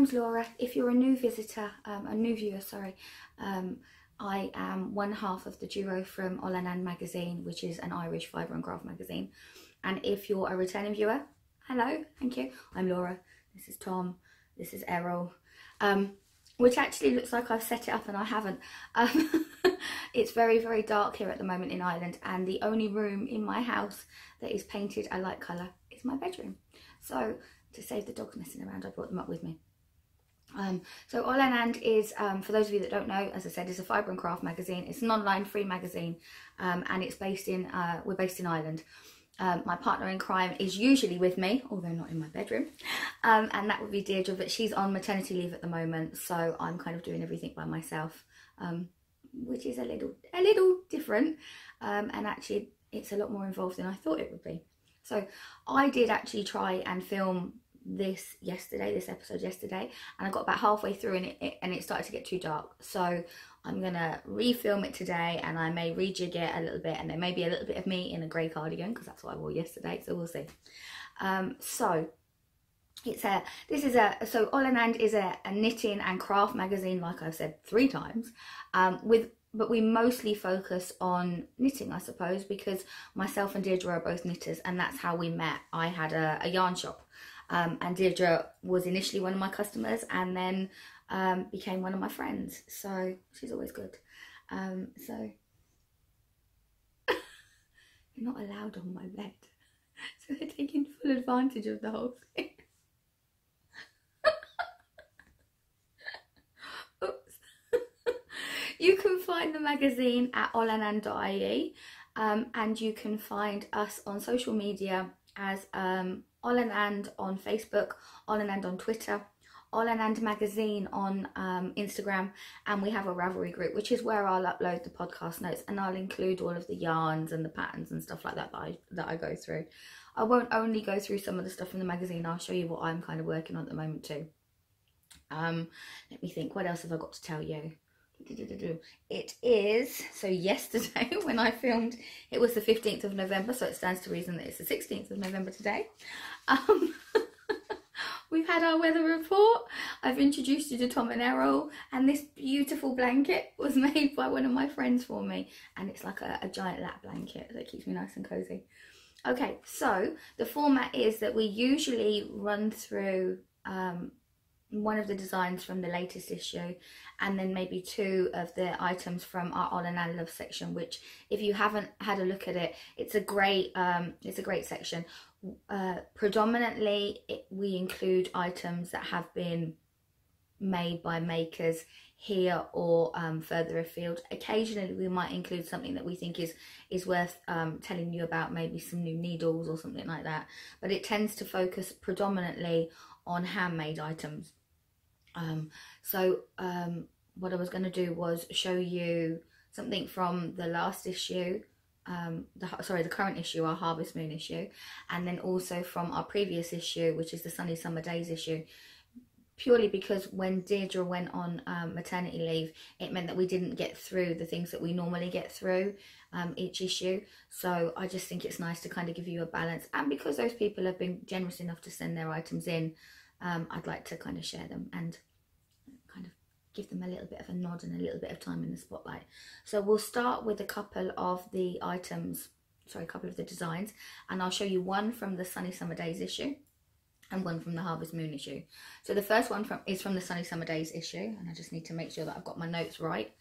name's Laura. If you're a new visitor, a new viewer, sorry, I am one half of the duo from Olann and magazine, which is an Irish fibre and craft magazine. And if you're a returning viewer, hello, thank you. I'm Laura. This is Tom. This is Errol. Which actually looks like I've set it up and I haven't. It's very, very dark here at the moment in Ireland, and the only room in my house that is painted a light colour is my bedroom. So to save the dogs messing around, I brought them up with me. So Olann and is, for those of you that don't know, as I said, is a fibre and craft magazine. It's an online free magazine, and it's based in, we're based in Ireland. My partner in crime is usually with me, although not in my bedroom, and that would be Deirdre, but she's on maternity leave at the moment, so I'm kind of doing everything by myself, which is a little different, and actually it's a lot more involved than I thought it would be. So I did actually try and film this episode yesterday, and I got about halfway through and it started to get too dark, so I'm gonna refilm it today, and I may rejig it a little bit, and there may be a little bit of me in a grey cardigan because that's what I wore yesterday, so we'll see. So Olann and is a knitting and craft magazine, like I've said 3 times, but we mostly focus on knitting, I suppose, because myself and Deirdre are both knitters, and that's how we met. I had a yarn shop, and Deirdre was initially one of my customers, and then became one of my friends, so she's always good. So you're not allowed on my bed, so they're taking full advantage of the whole thing. Oops. You can find the magazine at ollanand.ie, and you can find us on social media as Olann and on Facebook, Olann and on Twitter, Olann and magazine on Instagram, and we have a Ravelry group, which is where I'll upload the podcast notes, and I'll include all of the yarns and the patterns and stuff like that that I go through. I won't only go through some of the stuff in the magazine, I'll show you what I'm kind of working on at the moment too. Let me think, what else have I got to tell you? It is, so yesterday when I filmed, it was the 15th of November, so it stands to reason that it's the 16th of November today. We've had our weather report. I've introduced you to Tom and Errol, and this beautiful blanket was made by one of my friends for me, and it's like a giant lap blanket that keeps me nice and cozy. Okay, so the format is that we usually run through one of the designs from the latest issue, and then maybe 2 of the items from our Olann and Loves section, which if you haven't had a look at it, it's a great section. Predominantly we include items that have been made by makers here or further afield. Occasionally we might include something that we think is worth telling you about, maybe some new needles or something like that, but it tends to focus predominantly on handmade items. What I was going to do was show you something from the last issue, the current issue, our Harvest Moon issue, and then also from our previous issue, which is the Sunny Summer Days issue, purely because when Deirdre went on maternity leave, it meant that we didn't get through the things that we normally get through each issue. So I just think it's nice to kind of give you a balance, and because those people have been generous enough to send their items in, I'd like to kind of share them and kind of give them a little bit of a nod and a little bit of time in the spotlight. So we'll start with a couple of the items, sorry, a couple of the designs, and I'll show you one from the Sunny Summer Days issue and one from the Harvest Moon issue. So the first one is from the Sunny Summer Days issue, and I just need to make sure that I've got my notes right,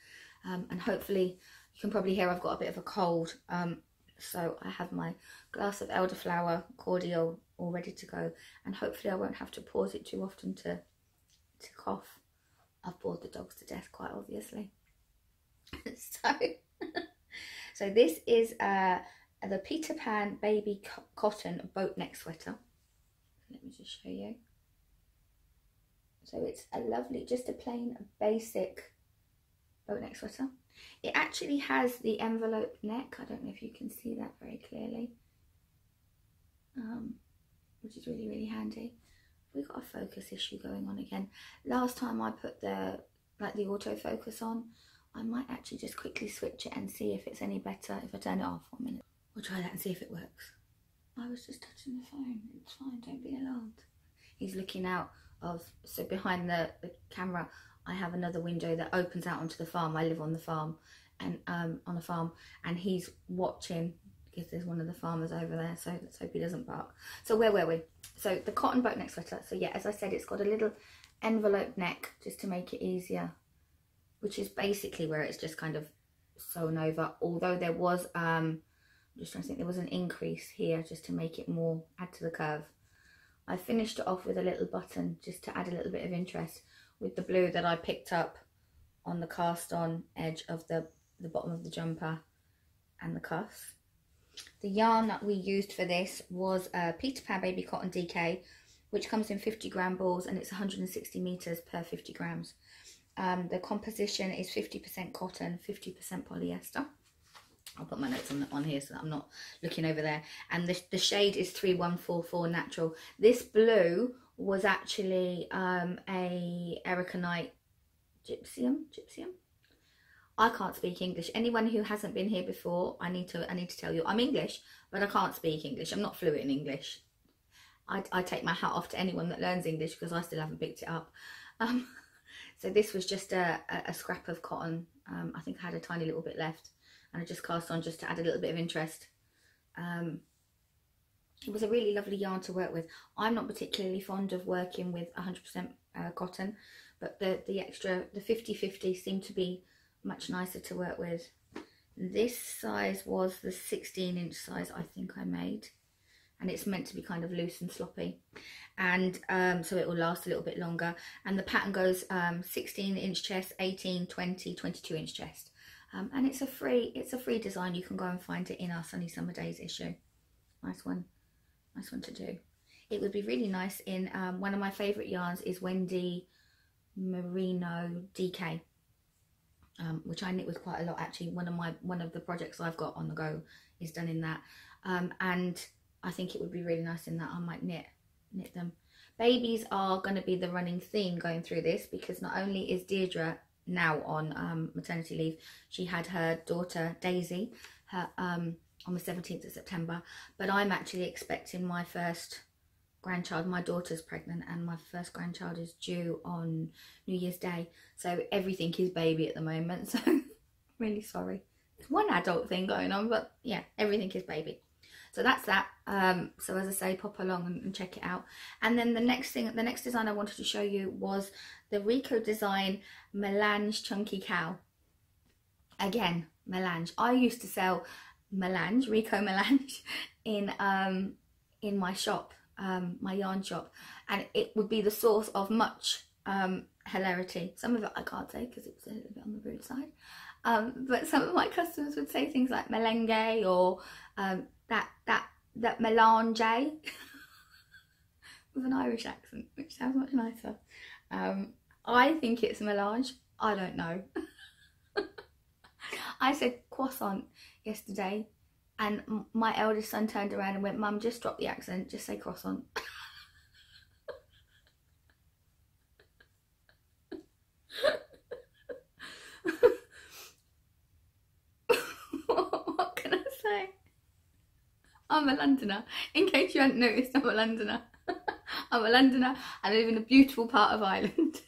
and hopefully you can probably hear I've got a bit of a cold, so I have my glass of elderflower cordial all ready to go, and hopefully I won't have to pause it too often to cough. I've bored the dogs to death, quite obviously. So this is the Peter Pan Baby Cotton Boatneck sweater. Let me just show you. So it's a lovely, just a plain basic boatneck sweater. It actually has the envelope neck. I don't know if you can see that very clearly, which is really, really handy. We've got a focus issue going on again. Last time I put the autofocus on, I might actually just quickly switch it and see if it's any better if I turn it off. 1 minute. We'll try that and see if it works. I was just touching the phone. It's fine, don't be alarmed. He's looking out so behind the camera, I have another window that opens out onto the farm. I live on the farm, and on a farm, and he's watching because there's one of the farmers over there, so let's hope he doesn't bark. So where were we? So the cotton boatneck sweater. So yeah, as I said, it's got a little envelope neck just to make it easier, which is basically where it's just kind of sewn over, although there was I'm just trying to think, there was an increase here just to make it more, add to the curve. I finished it off with a little button just to add a little bit of interest with the blue that I picked up on the cast on edge of the bottom of the jumper and the cuffs. The yarn that we used for this was Peter Pan Baby Cotton DK, which comes in 50 gram balls, and it's 160 meters per 50 grams. The composition is 50% cotton, 50% polyester. I'll put my notes on that one here so that I'm not looking over there. And the shade is 3144 natural. This blue was actually a Ericanite gypsum. I can't speak English. Anyone who hasn't been here before, I need to tell you, I'm English, but I can't speak English. I'm not fluent in English. I take my hat off to anyone that learns English because I still haven't picked it up. So this was just a scrap of cotton. I think I had a tiny little bit left, and I just cast on just to add a little bit of interest. It was a really lovely yarn to work with. I'm not particularly fond of working with 100% cotton, but the extra, the 50-50 seemed to be much nicer to work with. This size was the 16-inch size I think I made, and it's meant to be kind of loose and sloppy, and so it will last a little bit longer. And the pattern goes 16-inch chest, 18, 20, 22-inch chest, and it's a free design. You can go and find it in our Sunny Summer Days issue. Nice one to do. It would be really nice in one of my favorite yarns is Wendy Merino DK, which I knit with quite a lot actually. One of the projects I've got on the go is done in that, and I think it would be really nice in that. I might knit them. Babies are going to be the running theme going through this, because not only is Deirdre now on maternity leave, she had her daughter Daisy on the 17th of September, but I'm actually expecting my first grandchild. My daughter's pregnant and my first grandchild is due on New Year's Day, so everything is baby at the moment. So really sorry, it's one adult thing going on, but yeah, everything is baby. So that's that. So as I say, pop along and check it out. And then the next design I wanted to show you was the Rico design Melange Chunky Cowl. Again, Melange. I used to sell Melange, Rico Melange, in my shop, my yarn shop, and it would be the source of much hilarity. Some of it I can't say because it was a little bit on the rude side, but some of my customers would say things like Milenge or that Melange with an Irish accent, which sounds much nicer. I think it's Melange. I don't know. I said croissant yesterday, and my eldest son turned around and went, "Mum, just drop the accent, just say croissant." What can I say? I'm a Londoner. In case you hadn't noticed, I'm a Londoner. I'm a Londoner. I live in a beautiful part of Ireland.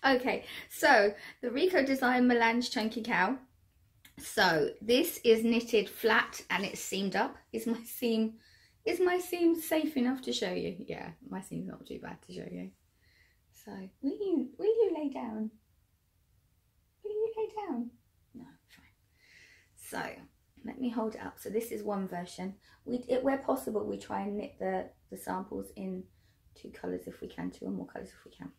Okay, so the Rico design Melange Chunky Cowl. So this is knitted flat and it's seamed up. Is my seam safe enough to show you? Yeah, my seam's not too bad to show you. So will you lay down? Will you lay down? No, fine. So let me hold it up. So this is one version. Where possible, we try and knit the samples in 2 colours if we can, 2 or more colours if we can.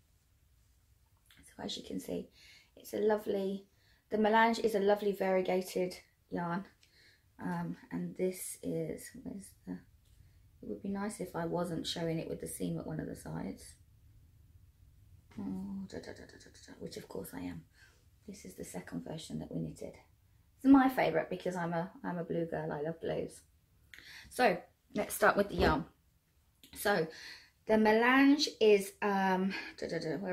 So as you can see, it's a lovely, the Melange is a lovely variegated yarn, and this is, it would be nice if I wasn't showing it with the seam at one of the sides, which of course I am. This is the second version that we knitted. It's my favourite because I'm a blue girl. I love blues. So let's start with the yarn. So the Melange is where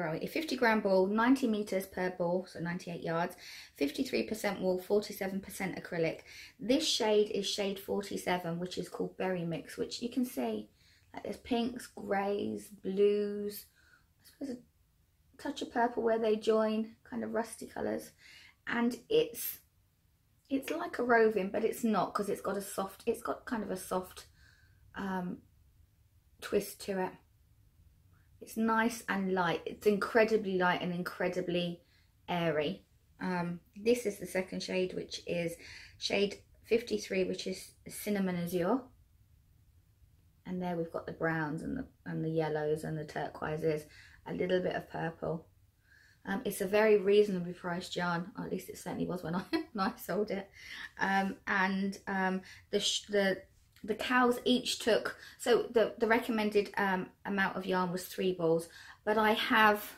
are we? A 50 gram ball, 90 meters per ball, so 98 yards, 53% wool, 47% acrylic. This shade is shade 47, which is called Berry Mix, which you can see Like there's pinks, greys, blues, I suppose a touch of purple where they join, kind of rusty colours. And it's like a roving, but it's not, because it's got kind of a soft twist to it. It's nice and light. It's incredibly light and incredibly airy. This is the second shade, which is shade 53, which is Cinnamon Azure. And there we've got the browns and the yellows and the turquoises, a little bit of purple. It's a very reasonably priced yarn, or at least it certainly was when I sold it. The Cowls each took, so the recommended amount of yarn was 3 balls, but I have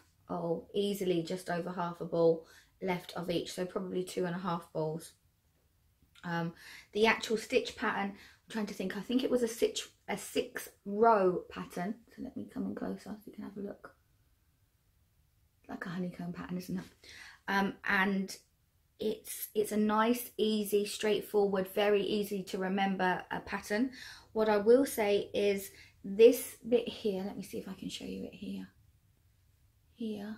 easily just over half a ball left of each, so probably 2.5 balls. The actual stitch pattern, I'm trying to think, I think it was a 6-row pattern. So let me come in closer so you can have a look. Like a honeycomb pattern, isn't it? And it's a nice, easy, straightforward, very easy to remember pattern. What I will say is this bit here, let me see if I can show you it here. Here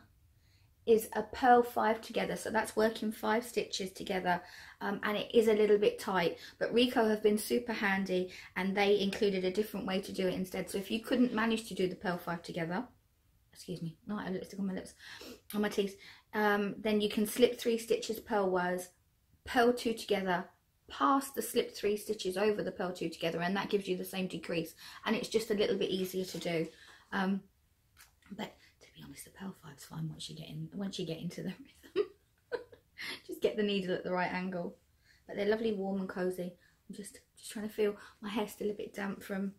is a purl 5 together, so that's working 5 stitches together, and it is a little bit tight, but Ricoh have been super handy and they included a different way to do it instead. So if you couldn't manage to do the purl 5 together, excuse me, no, I have lipstick on my lips, on my teeth, then you can slip 3 stitches purlwise, purl 2 together, pass the slip 3 stitches over the purl 2 together, and that gives you the same decrease, and it's just a little bit easier to do. But to be honest, the purl 5's fine once you get into the rhythm. Just get the needle at the right angle. But they're lovely, warm and cozy. I'm just trying to feel my hair still a bit damp from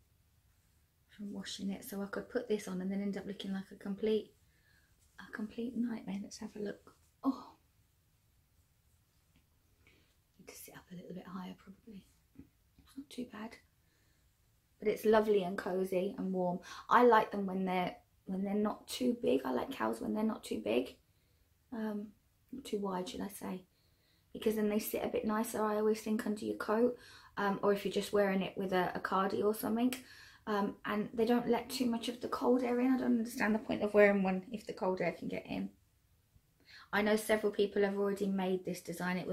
washing it, so I could put this on and then end up looking like a complete nightmare. Let's have a look. Oh, need to sit up a little bit higher probably. It's not too bad, but it's lovely and cozy and warm. I like them when they're not too big. I like Cowls when they're not too big, not too wide, should I say, because then they sit a bit nicer, I always think, under your coat, or if you're just wearing it with a cardi or something. And they don't let too much of the cold air in. I don't understand the point of wearing one if the cold air can get in. I know several people have already made this design.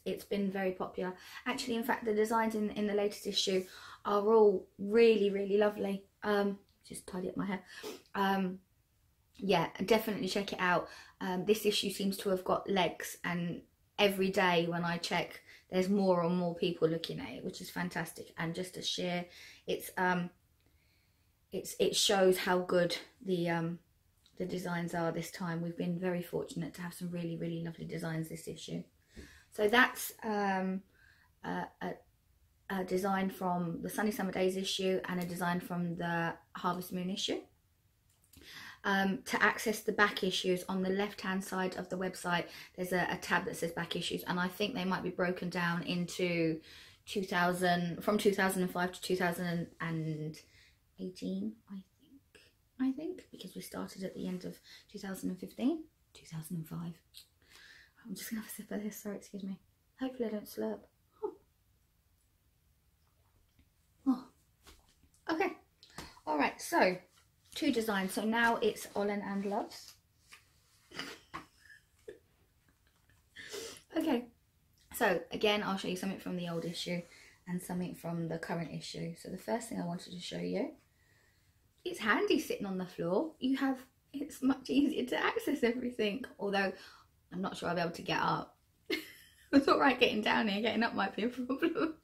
It's been very popular. Actually, in fact, the designs in the latest issue are all really, really lovely. Just tidy up my hair. Yeah, definitely check it out. This issue seems to have got legs, and every day when I check, there's more and more people looking at it, which is fantastic. And just to share, it shows how good the designs are this time. We've been very fortunate to have some really, really lovely designs this issue. So that's a design from the Sunny Summer Days issue and a design from the Harvest Moon issue. To access the back issues, on the left hand side of the website there's a tab that says back issues, and I think they might be broken down into from 2005 to 2018, I think, because we started at the end of 2005. I'm just gonna have a sip of this, sorry, excuse me. Hopefully I don't slurp. Oh. Okay, all right, so 2 designs. So now it's Olann and Loves. Okay, so again, I'll show you something from the old issue and something from the current issue. So the first thing I wanted to show you, it's handy sitting on the floor. It's much easier to access everything, although I'm not sure I'll be able to get up. It's all right getting down here, getting up might be a problem.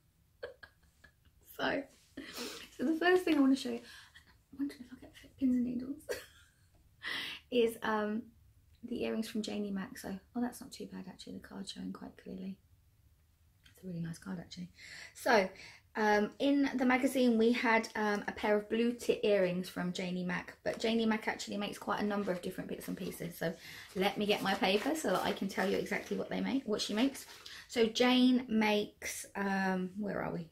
So the first thing I want to show you, I wonder if I get pins and needles, is the earrings from Janie Mac. So, oh, that's not too bad actually, the card's showing quite clearly. It's a really nice card actually. So in the magazine we had a pair of blue tit earrings from Janie Mac, but Janie Mac actually makes quite a number of different bits and pieces. So let me get my paper so that I can tell you exactly what she makes. So Jane makes, where are we?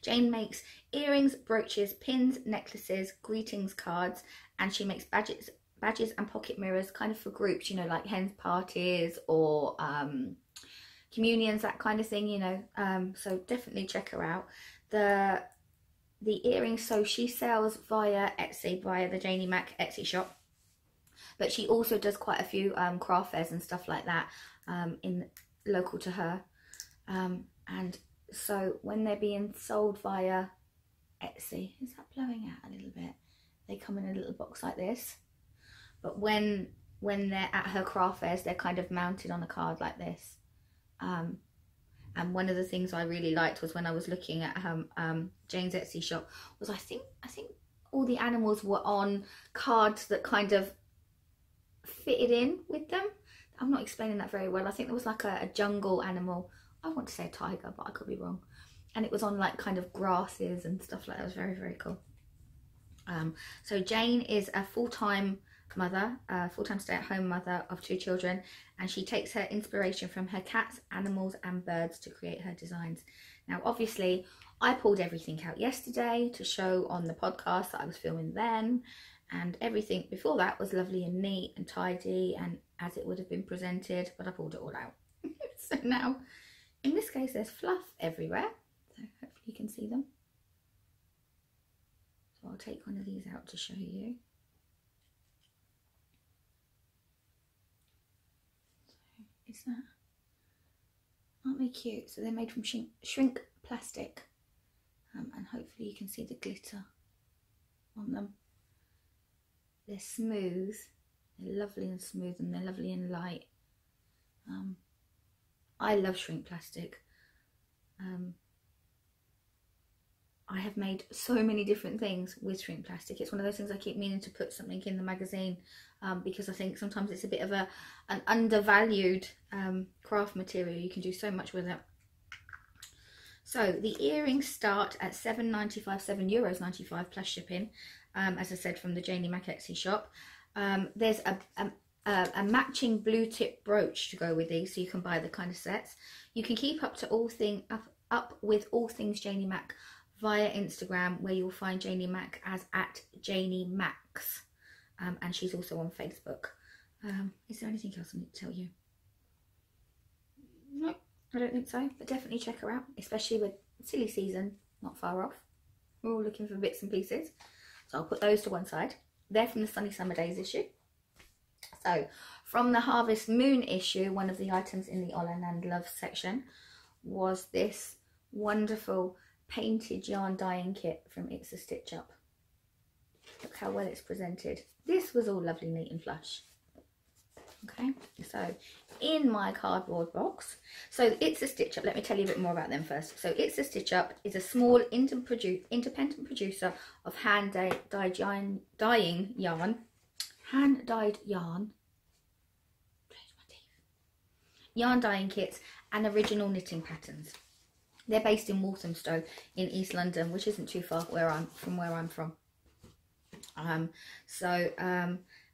Jane makes earrings, brooches, pins, necklaces, greetings cards, and she makes badges and pocket mirrors, kind of for groups, you know, like hen parties or communions, that kind of thing, you know. So definitely check her out. The the earrings, so she sells via Etsy, via the Janie Mac Etsy shop, but she also does quite a few craft fairs and stuff like that in local to her, and so when they're being sold via Etsy, is that blowing out a little bit? They come in a little box like this, but when they're at her craft fairs, they're kind of mounted on a card like this. And one of the things I really liked was when I was looking at Jane's Etsy shop, was I think all the animals were on cards that kind of fitted in with them. I'm not explaining that very well. I think there was like a jungle animal. I want to say a tiger, but I could be wrong. And it was on like kind of grasses and stuff like that. It was very, very cool. So Jane is a full-time mother, full-time stay-at-home mother of 2 children, and she takes her inspiration from her cats, animals and birds to create her designs. Now obviously I pulled everything out yesterday to show on the podcast that I was filming then, and everything before that was lovely and neat and tidy and as it would have been presented, but I pulled it all out. So now in this case there's fluff everywhere, so hopefully you can see them. So I'll take one of these out to show you. Is that, aren't they cute? So they're made from shrink plastic, and hopefully you can see the glitter on them. They're smooth, they're lovely and smooth, and they're lovely and light. I love shrink plastic. I have made so many different things with shrink plastic. It's one of those things I keep meaning to put something in the magazine, because I think sometimes it's a bit of an undervalued craft material. You can do so much with it. So the earrings start at €7.95, €7.95 plus shipping, as I said, from the Janie Mac Etsy shop. There's a matching blue tip brooch to go with these, so you can buy the kind of sets. You can keep up with all things Janie Mac via Instagram, where you'll find Janie Mac as @JanieMacs, and she's also on Facebook. Is there anything else I need to tell you? No, I don't think so, but definitely check her out, especially with silly season not far off. We're all looking for bits and pieces, so I'll put those to one side. They're from the Sunny Summer Days issue. So from the Harvest Moon issue, one of the items in the Olann and Loves section was this wonderful painted yarn dyeing kit from It's a Stitch Up. Look how well it's presented. This was all lovely, neat and flush. Okay, so in my cardboard box, so It's a Stitch Up, let me tell you a bit more about them first. So It's a Stitch Up is a small independent producer of hand-dyed yarn dyeing kits and original knitting patterns. They're based in Walthamstow in East London, which isn't too far where I'm from.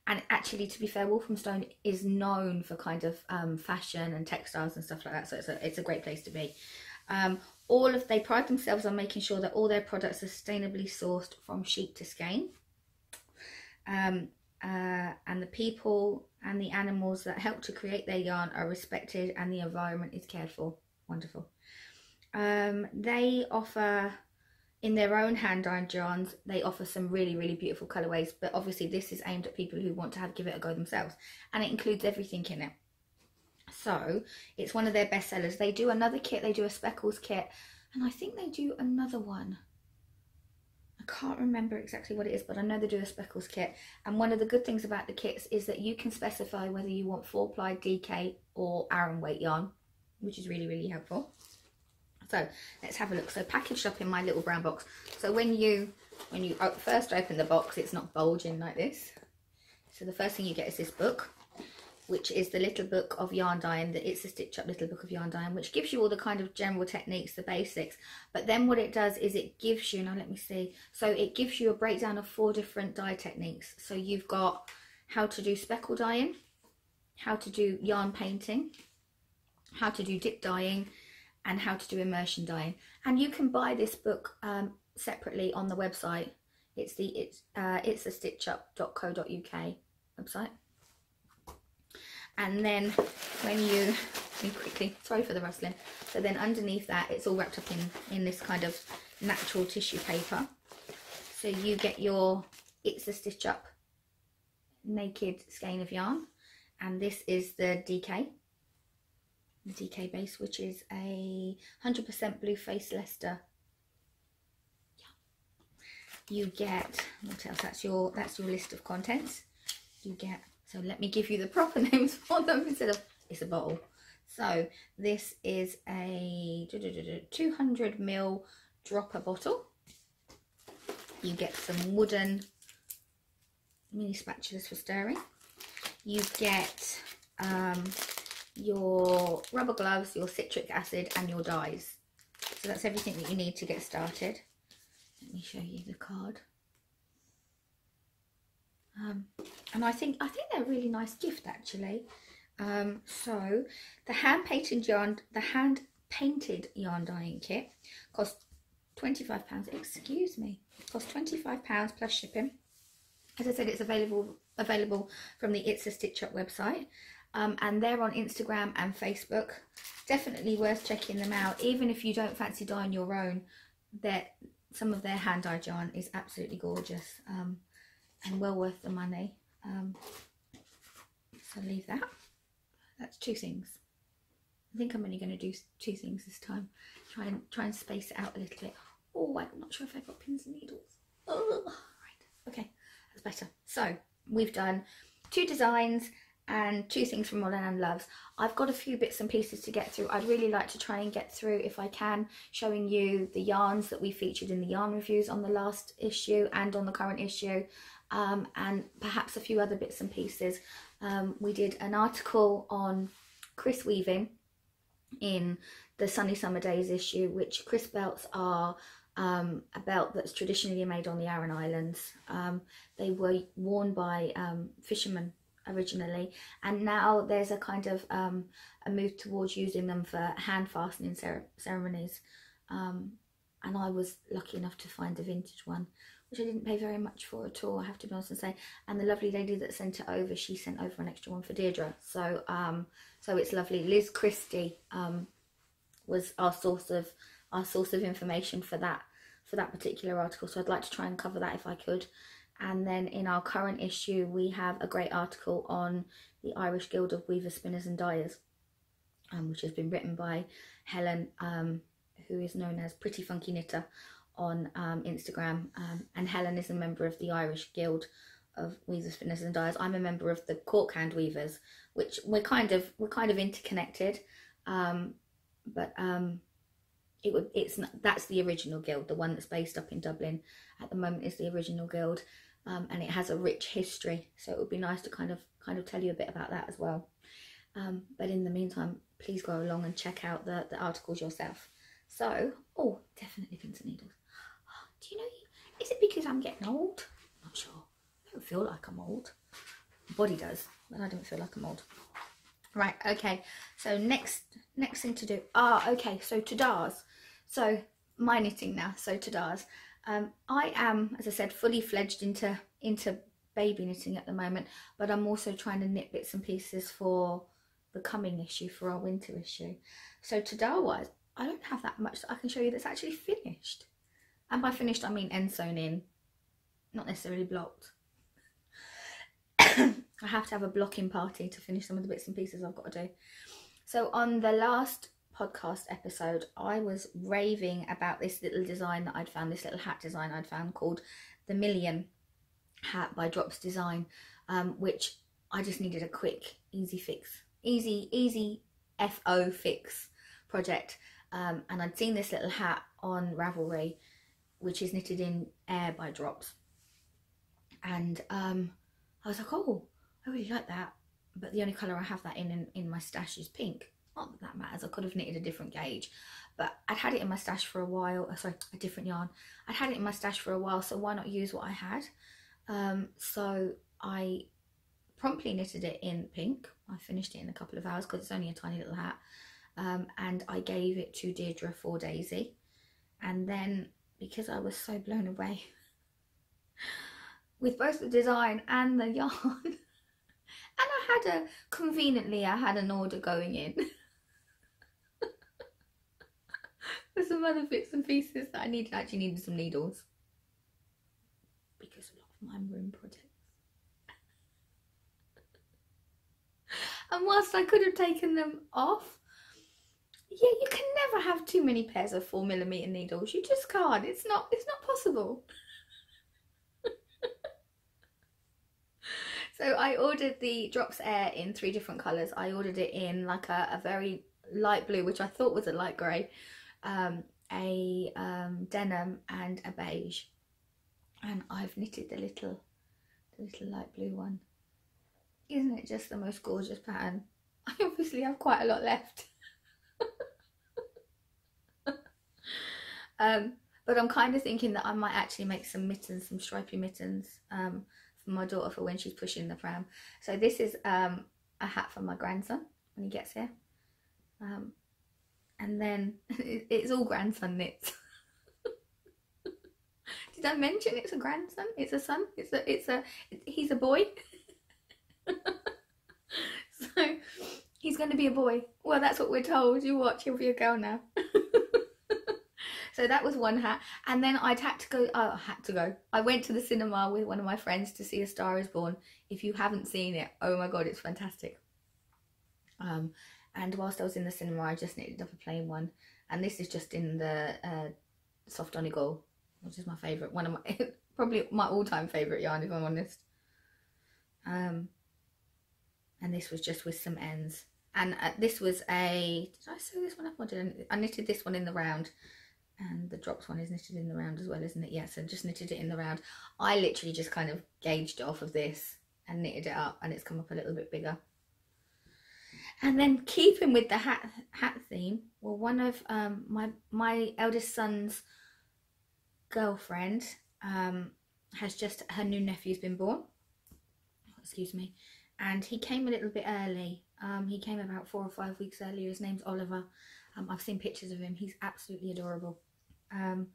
And actually, to be fair, Walthamstow is known for kind of fashion and textiles and stuff like that. So it's a great place to be. They pride themselves on making sure that all their products are sustainably sourced from sheep to skein. And the people and the animals that help to create their yarn are respected, and the environment is cared for. Wonderful. They offer, in their own hand-dyed yarns, they offer some really, really beautiful colourways, but obviously this is aimed at people who want to give it a go themselves, and it includes everything in it. So it's one of their best sellers. They do another kit, they do a speckles kit, and I think they do another one. I can't remember exactly what it is, but I know they do a speckles kit. And one of the good things about the kits is that you can specify whether you want 4-ply, DK or Aran weight yarn, which is really, really helpful. So let's have a look. So packaged up in my little brown box. So when you first open the box, it's not bulging like this. So the first thing you get is this book, which is the little book of yarn dyeing, the It's a Stitch Up little book of yarn dyeing, which gives you all the kind of general techniques, the basics. But then what it does is it gives you, now let me see, so it gives you a breakdown of 4 different dye techniques. So you've got how to do speckle dyeing, how to do yarn painting, how to do dip dyeing, and how to do immersion dyeing. And you can buy this book separately on the website. It's the it's a stitchup.co.uk website. And then when you quickly, sorry for the rustling, so then underneath that it's all wrapped up in this kind of natural tissue paper. So you get your It's a Stitch Up naked skein of yarn, and this is the DK base, which is a 100% blue face Leicester. You get, what else? That's your list of contents. You get, so let me give you the proper names for them instead of, it's a bottle. So this is a 200 ml dropper bottle. You get some wooden mini spatulas for stirring. You get your rubber gloves, your citric acid, and your dyes. So that's everything that you need to get started. Let me show you the card. And I think they're a really nice gift, actually. So the hand painted yarn dyeing kit costs £25. Excuse me, costs £25 plus shipping. As I said, it's available from the It's a Stitch Up website, and they're on Instagram and Facebook. Definitely worth checking them out, even if you don't fancy dyeing your own. Some of their hand dyed yarn is absolutely gorgeous, and well worth the money. So leave that. That's two things. I think I'm only going to do two things this time. Try and space it out a little bit. Oh, I'm not sure if I've got pins and needles. Oh, right. Okay, that's better. So we've done 2 designs and 2 things from Olann and Loves. I've got a few bits and pieces to get through. I'd really like to try and get through, if I can, showing you the yarns that we featured in the yarn reviews on the last issue and on the current issue, and perhaps a few other bits and pieces. We did an article on Chris weaving in the Sunny Summer Days issue, which Chris belts are a belt that's traditionally made on the Aran Islands. They were worn by fishermen originally, and now there's a kind of a move towards using them for hand fastening ceremonies, and I was lucky enough to find a vintage one, which I didn't pay very much for at all, I have to be honest and say. And the lovely lady that sent it over, she sent over an extra one for Deirdre, so so it's lovely. Liz Christie was our source of information for that particular article, so I'd like to try and cover that if I could. And then in our current issue, we have a great article on the Irish Guild of Weavers, Spinners and Dyers, which has been written by Helen, who is known as Pretty Funky Knitter on Instagram. And Helen is a member of the Irish Guild of Weavers, Spinners and Dyers. I'm a member of the Cork Hand Weavers, which we're kind of interconnected, but that's the original guild. The one that's based up in Dublin at the moment is the original guild, and it has a rich history, so it would be nice to kind of tell you a bit about that as well. But in the meantime, please go along and check out the articles yourself. So, oh, definitely pins and needles. Do you know, is it because I'm getting old? I'm not sure. I don't feel like I'm old. My body does, but I don't feel like I'm old. Right, okay, so next thing to do, okay, so Tadars. So my knitting now, so Tadars. I am, as I said, fully fledged into baby knitting at the moment, but I'm also trying to knit bits and pieces for the coming issue, for our winter issue. So Tadar wise, I don't have that much that I can show you that's actually finished. And by finished, I mean end sewn in, not necessarily blocked. I have to have a blocking party to finish some of the bits and pieces I've got to do. So on the last podcast episode, I was raving about this little design that I'd found, this little hat design I'd found called the Milenge hat by Drops Design, which I just needed a quick, easy fix, easy FO fix project. And I'd seen this little hat on Ravelry, which is knitted in air by Drops. And I was like, oh, I really like that, but the only colour I have that in my stash is pink. Not that that matters, I could have knitted a different gauge, but I'd had it in my stash for a while. Sorry, a different yarn. I'd had it in my stash for a while, so why not use what I had? So I promptly knitted it in pink. I finished it in a couple of hours because it's only a tiny little hat, and I gave it to Deirdre for Daisy. And then, because I was so blown away with both the design and the yarn, and conveniently I had an order going in for some other bits and pieces that I actually needed some needles. because a lot of mine were in projects. And whilst I could have taken them off, yeah, you can never have too many pairs of 4mm needles. You just can't. It's not possible. So I ordered the Drops Air in 3 different colours. I ordered it in like a very light blue, which I thought was a light grey, a denim and a beige. And I've knitted the little light blue one. Isn't it just the most gorgeous pattern? I obviously have quite a lot left. But I'm kind of thinking that I might actually make some mittens, some stripy mittens, for my daughter for when she's pushing the pram. So this is a hat for my grandson when he gets here. And then it's all grandson knits. Did I mention it's a grandson? It's a son. He's a boy. So he's going to be a boy. Well, that's what we're told. You watch, he'll be a girl now. So that was one hat. And then I went to the cinema with one of my friends to see A Star Is Born. If you haven't seen it, oh my god, it's fantastic. And whilst I was in the cinema, I just knitted up a plain one. And this is just in the Soft Donegal, which is my favourite. One of my, probably my all-time favourite yarn, if I'm honest. And this was just with some ends. And this was did I sew this one up or didn't I? Knitted this one in the round. And the Drops one is knitted in the round as well, isn't it? Yes, I just knitted it in the round. I literally just kind of gauged it off of this and knitted it up, and it's come up a little bit bigger. And then keeping with the hat theme, well, one of my eldest son's girlfriend has just, her new nephew's been born. Excuse me. And he came a little bit early. He came about 4 or 5 weeks earlier. His name's Oliver. I've seen pictures of him. He's absolutely adorable. And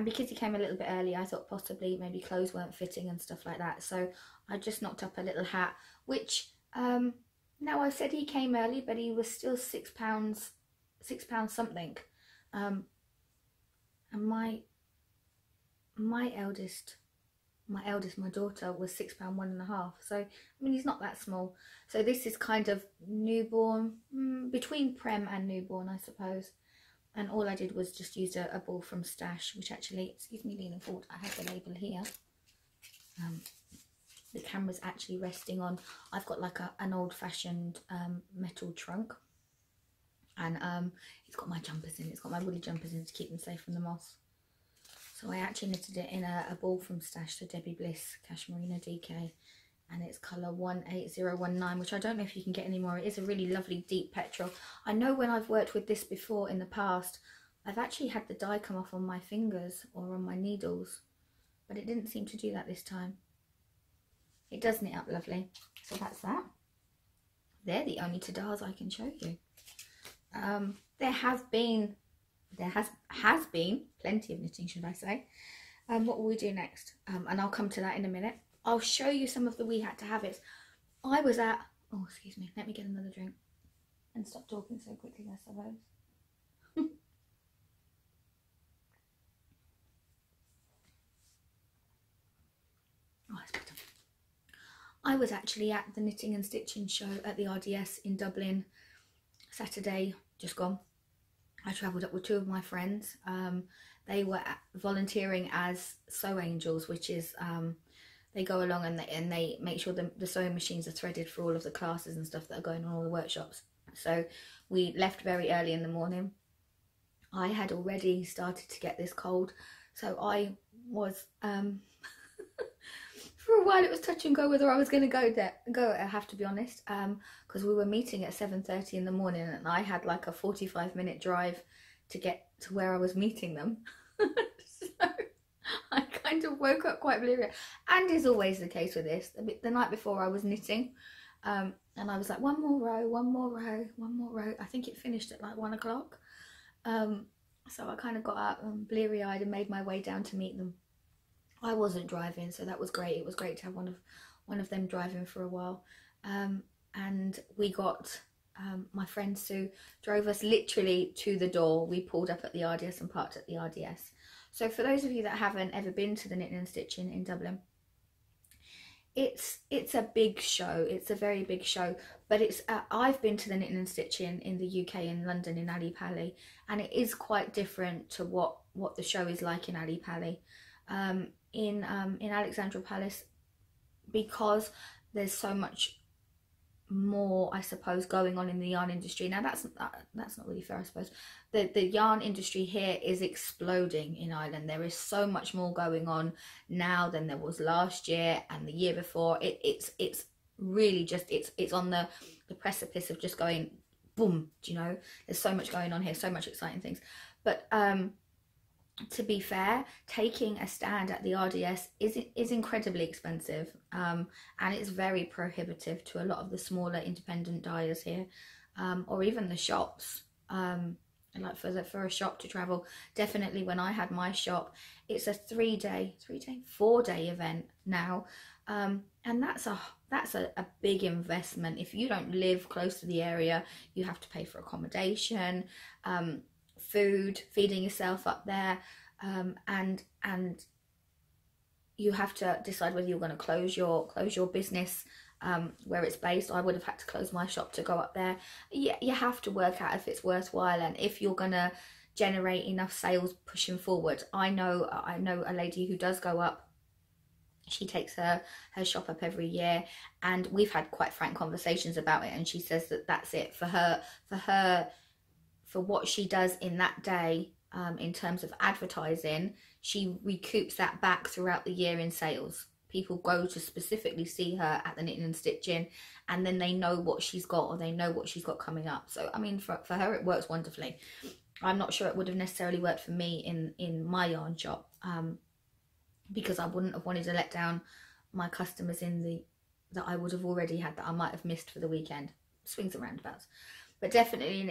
because he came a little bit early, I thought possibly maybe clothes weren't fitting and stuff like that. So I just knocked up a little hat, which now I said he came early, but he was still £6 something. And my daughter was £6 1.5. So I mean, he's not that small. So this is kind of newborn, between Prem and newborn, I suppose. And all I did was just use a ball from Stash, which actually, excuse me leaning forward, I have the label here. The camera's actually resting on, I've got like an old-fashioned metal trunk. And it's got my jumpers in, it's got my woolly jumpers in to keep them safe from the moss. So I actually knitted it in a ball from Stash, the Debbie Bliss Cashmerino DK, and it's colour 18019, which I don't know if you can get anymore. It is a really lovely deep petrol. I know when I've worked with this before in the past, I've actually had the dye come off on my fingers or on my needles, but it didn't seem to do that this time. It does knit up lovely. So that's that. They're the only tadars I can show you. There has been plenty of knitting, should I say. What will we do next? And I'll come to that in a minute. I'll show you some of the We Had to Have It. I was at, oh excuse me, let me get another drink and stop talking so quickly, I suppose. Oh, it's better. I was actually at the Knitting and Stitching show at the RDS in Dublin Saturday, just gone. I travelled up with 2 of my friends. They were volunteering as sew angels, which is they go along and they make sure the sewing machines are threaded for all of the classes and stuff that are going on, all the workshops. So we left very early in the morning. I had already started to get this cold, so I was for a while it was touch and go whether I was going to go. I have to be honest, because we were meeting at 7:30 in the morning, and I had like a 45-minute drive to get to where I was meeting them. So I kind of woke up quite bleary, and is always the case with this. The night before I was knitting, and I was like, one more row, one more row, one more row. I think it finished at like 1 o'clock. So I kind of got up bleary-eyed and made my way down to meet them. I wasn't driving, so that was great. It was great to have one of them driving for a while. And we got my friend Sue drove us literally to the door. We pulled up at the RDS and parked at the RDS. So for those of you that haven't ever been to the Knitting and Stitching in Dublin, it's a big show. It's a very big show, but it's I've been to the Knitting and Stitching in the UK, in London, in Ali Pali, and it is quite different to what the show is like in Ali Pali. In Alexandra Palace, because there's so much more, I suppose, going on in the yarn industry. Now that's not really fair, I suppose. The yarn industry here is exploding in Ireland. There is so much more going on now than there was last year and the year before. It's really just it's on the precipice of just going boom. Do you know, there's so much going on here, so much exciting things. But to be fair, taking a stand at the RDS is incredibly expensive, and it's very prohibitive to a lot of the smaller independent dyers here, or even the shops. Like for a shop to travel, definitely when I had my shop, it's a 4-day event now, and that's a big investment. If you don't live close to the area, you have to pay for accommodation, food, feeding yourself up there, and you have to decide whether you're going to close your business where it's based. I would have had to close my shop to go up there. You have to work out if it's worthwhile and if you're going to generate enough sales pushing forward. I know a lady who does go up. She takes her shop up every year, and we've had quite frank conversations about it, and she says that that's it for her for what she does in that day. In terms of advertising, she recoups that back throughout the year in sales. People go to specifically see her at the Knitting and Stitching, and then they know what she's got, or they know what she's got coming up. So I mean, for her it works wonderfully. I'm not sure it would have necessarily worked for me in my yarn shop, because I wouldn't have wanted to let down my customers that I would have already had, that I might have missed for the weekend. Swings and roundabouts. But definitely in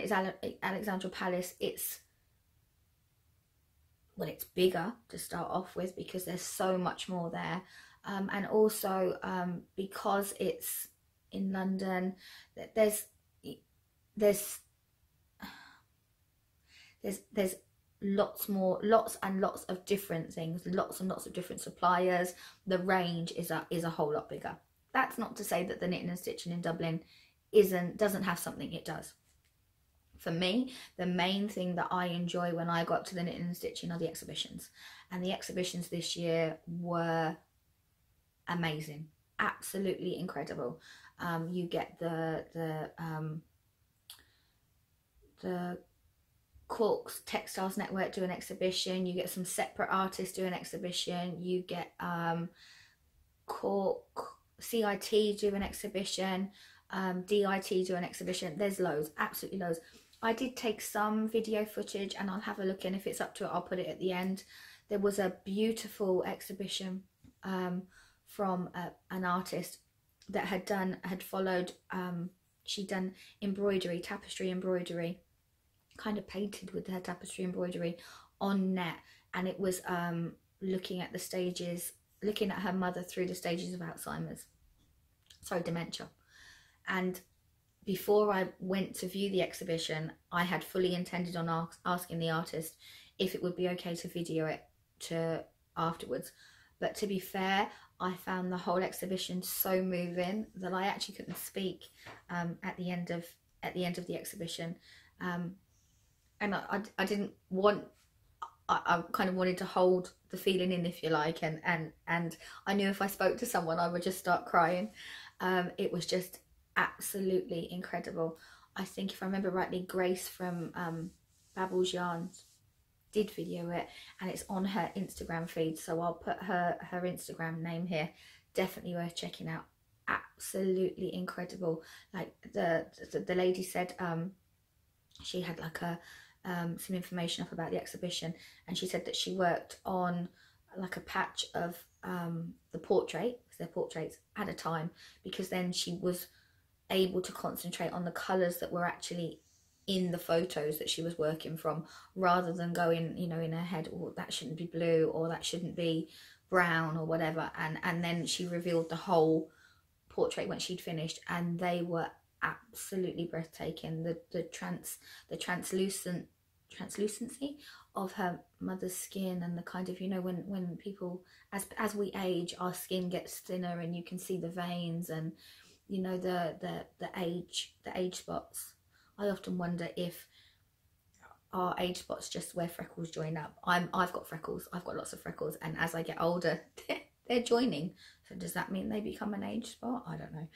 Alexandra Palace, it's bigger to start off with, because there's so much more there, and also because it's in London, there's lots and lots of different things, lots and lots of different suppliers. The range is a whole lot bigger. That's not to say that the Knitting and Stitching in Dublin doesn't have something. It does. For me, the main thing that I enjoy when I got to the Knitting and Stitching are the exhibitions. And the exhibitions this year were amazing. Absolutely incredible. You get the Cork's Textiles Network do an exhibition. You get some separate artists do an exhibition. You get Cork CIT do an exhibition. DIT do an exhibition. There's loads, absolutely loads. I did take some video footage, and I'll have a look, and if it's up to it, I'll put it at the end. There was a beautiful exhibition from an artist that had followed, she'd done embroidery, tapestry embroidery, kind of painted with her tapestry embroidery on net, and it was looking at the stages, looking at her mother through the stages of dementia. And before I went to view the exhibition, I had fully intended on asking the artist if it would be okay to video it afterwards. But to be fair, I found the whole exhibition so moving that I actually couldn't speak at the end of the exhibition. And I didn't want. I kind of wanted to hold the feeling in, if you like, and I knew if I spoke to someone, I would just start crying. It was just absolutely incredible. I think, if I remember rightly, Grace from Babel's Yarns did video it, and it's on her Instagram feed, so I'll put her Instagram name here. Definitely worth checking out. Absolutely incredible. Like the lady said, she had like some information up about the exhibition, and she said that she worked on like a patch of the portrait, because they're portraits, at a time, because then she was able to concentrate on the colours that were actually in the photos that she was working from, rather than going, you know, in her head, oh, that shouldn't be blue, or that shouldn't be brown, or whatever. And then she revealed the whole portrait when she'd finished, and they were absolutely breathtaking. The translucency of her mother's skin, and the kind of, you know, when people, as we age, our skin gets thinner and you can see the veins, and you know, the age spots. I often wonder if our age spots just where freckles join up. I've got freckles, I've got lots of freckles, and as I get older they're joining. So does that mean they become an age spot? I don't know.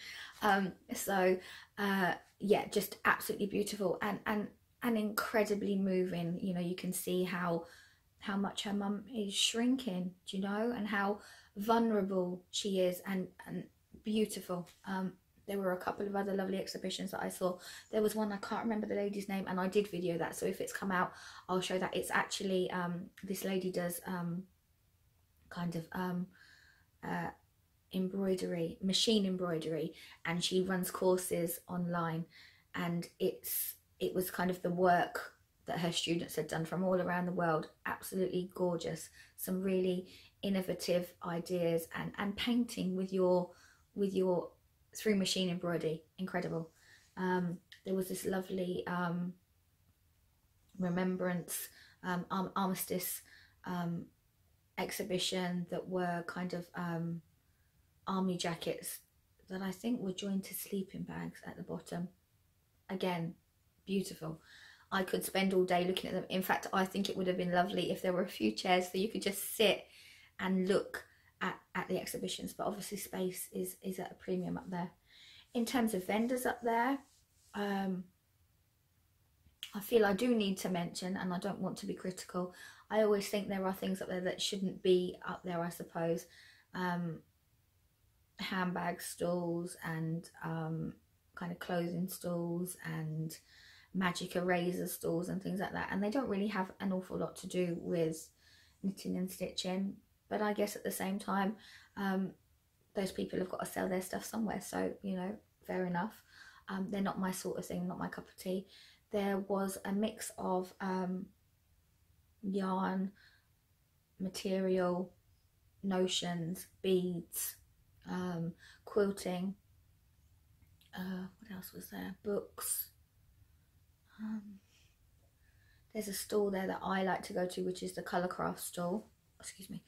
Yeah, just absolutely beautiful, and incredibly moving. You know, you can see how much her mum is shrinking, do you know, and how vulnerable she is, and beautiful. There were a couple of other lovely exhibitions that I saw. There was one, I can't remember the lady's name, and I did video that, so if it's come out I'll show that. It's actually this lady does kind of embroidery, machine embroidery, and she runs courses online, and it was kind of the work that her students had done from all around the world. Absolutely gorgeous, some really innovative ideas, and painting with your through machine embroidery, incredible. There was this lovely remembrance armistice exhibition that were kind of army jackets that I think were joined to sleeping bags at the bottom. Again, beautiful. I could spend all day looking at them. In fact, I think it would have been lovely if there were a few chairs so you could just sit and look at the exhibitions, but obviously space is at a premium up there. In terms of vendors up there, I feel I do need to mention, and I don't want to be critical, I always think there are things up there that shouldn't be up there, I suppose. Handbag stalls, and kind of clothing stalls, and magic eraser stalls and things like that, and they don't really have an awful lot to do with knitting and stitching. But I guess at the same time, those people have got to sell their stuff somewhere, so, you know, fair enough. They're not my sort of thing, not my cup of tea. There was a mix of yarn, material, notions, beads, quilting, what else was there, books. There's a stall there that I like to go to, which is the Colourcraft stall, excuse me.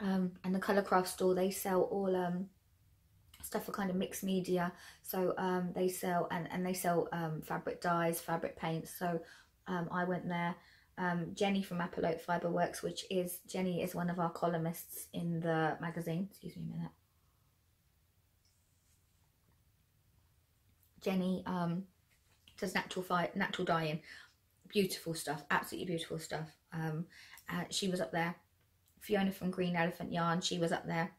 And the Colourcraft store, they sell all stuff for kind of mixed media. So they sell, and they sell fabric dyes, fabric paints. So I went there. Jenny from Fibre Works, which is, Jenny is one of our columnists in the magazine. Excuse me a minute. Jenny does natural dyeing, beautiful stuff, absolutely beautiful stuff. She was up there. Fiona from Green Elephant Yarn, she was up there.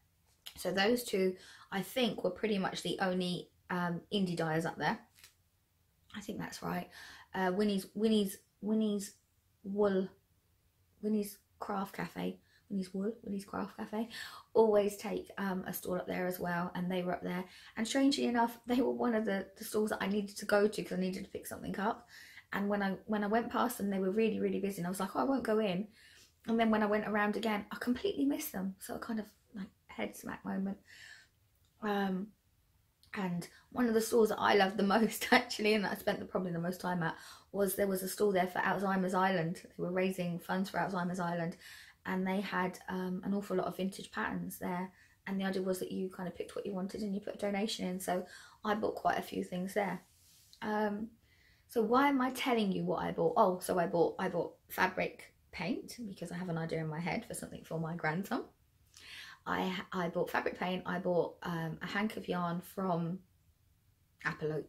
So those two, I think, were pretty much the only indie dyers up there. I think that's right. Winnie's Craft Cafe, Winnie's Craft Cafe, always take a stall up there as well, and they were up there. And strangely enough, they were one of the stalls that I needed to go to because I needed to pick something up. And when I went past them, they were really, really busy, and I was like, oh, I won't go in. And then when I went around again, I completely missed them. So kind of like head smack moment. And one of the stalls that I loved the most, actually, and that I spent probably the most time at, was there was a stall there for Alzheimer's Island. They were raising funds for Alzheimer's Island, and they had an awful lot of vintage patterns there. And the idea was that you kind of picked what you wanted and you put a donation in. So I bought quite a few things there. So why am I telling you what I bought? Oh, so I bought fabric paint because I have an idea in my head for something for my grandson. I bought fabric paint. I bought a hank of yarn from Apollo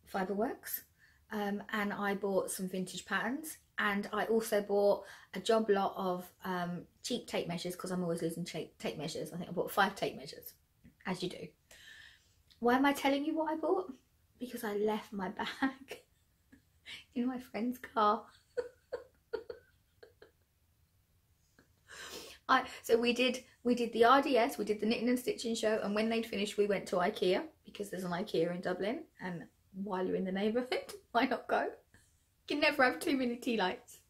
Fibre Works, and I bought some vintage patterns, and I also bought a job lot of cheap tape measures because I'm always losing tape measures. I think I bought 5 tape measures, as you do. Why am I telling you what I bought? Because I left my bag in my friend's car. So we did the RDS, we did the knitting and stitching show, and when they'd finished we went to IKEA because there's an IKEA in Dublin, and while you're in the neighbourhood, why not go? You can never have too many tea lights.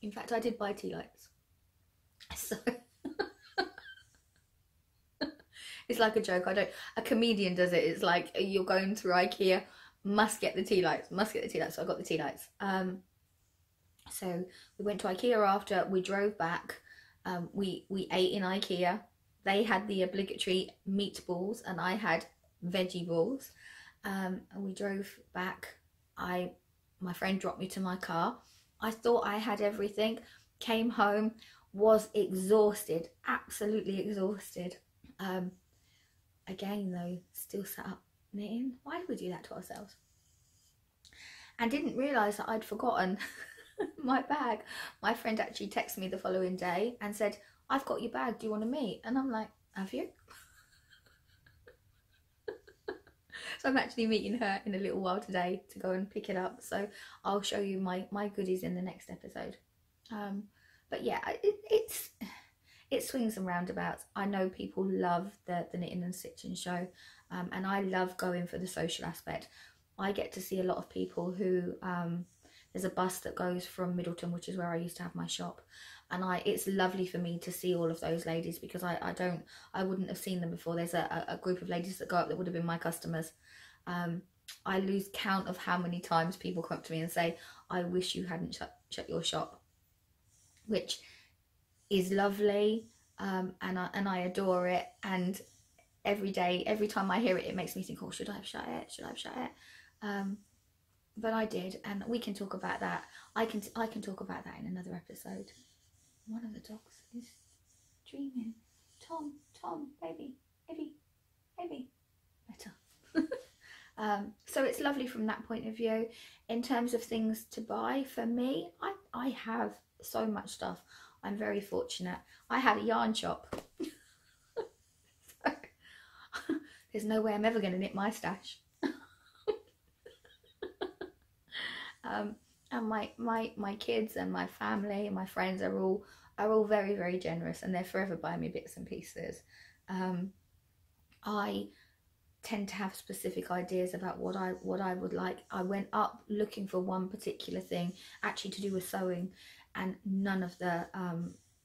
In fact, I did buy tea lights. So it's like a joke. A comedian does it. It's like you're going through IKEA must get the tea lights, so I got the tea lights. So we went to IKEA after, we drove back, we ate in IKEA. They had the obligatory meatballs and I had veggie balls, and we drove back. My friend dropped me to my car. I thought I had everything, came home, was exhausted, absolutely exhausted. Again though, still sat up knitting. Why did we do that to ourselves? And didn't realise that I'd forgotten my bag. My friend actually texted me the following day and said, I've got your bag, do you want to meet? And I'm like, have you? So I'm actually meeting her in a little while today to go and pick it up. So I'll show you my goodies in the next episode. But yeah, it swings and roundabouts. I know people love the knitting and stitching show, and I love going for the social aspect. I get to see a lot of people who, there's a bus that goes from Middleton, which is where I used to have my shop, and it's lovely for me to see all of those ladies, because I wouldn't have seen them before. There's a group of ladies that go up that would have been my customers. I lose count of how many times people come up to me and say, I wish you hadn't shut your shop, which is lovely, and I adore it. And every day, every time I hear it, it makes me think, oh, should I have shut it? Should I have shut it? But I did, and we can talk about that. I can talk about that in another episode. One of the dogs is dreaming. Tom, baby, baby, better. So it's lovely from that point of view. In terms of things to buy, for me, I have so much stuff. I'm very fortunate. I have a yarn shop. So, there's no way I'm ever going to knit my stash. And my kids and my family and my friends are all very, very generous, and they're forever buying me bits and pieces. I tend to have specific ideas about what I would like. I went up looking for one particular thing, actually to do with sewing, and none of the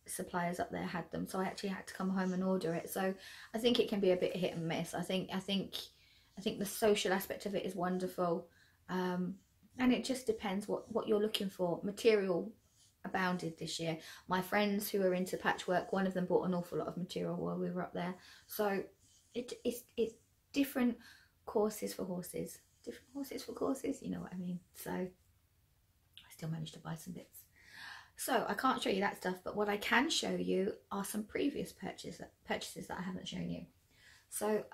suppliers up there had them, so I actually had to come home and order it. So I think it can be a bit hit and miss. I think the social aspect of it is wonderful, and it just depends what you're looking for. Material abounded this year. My friends who are into patchwork, one of them bought an awful lot of material while we were up there. So it's different courses for horses, different horses for courses, you know what I mean. So I still managed to buy some bits. So I can't show you that stuff, but what I can show you are some previous purchases that I haven't shown you. So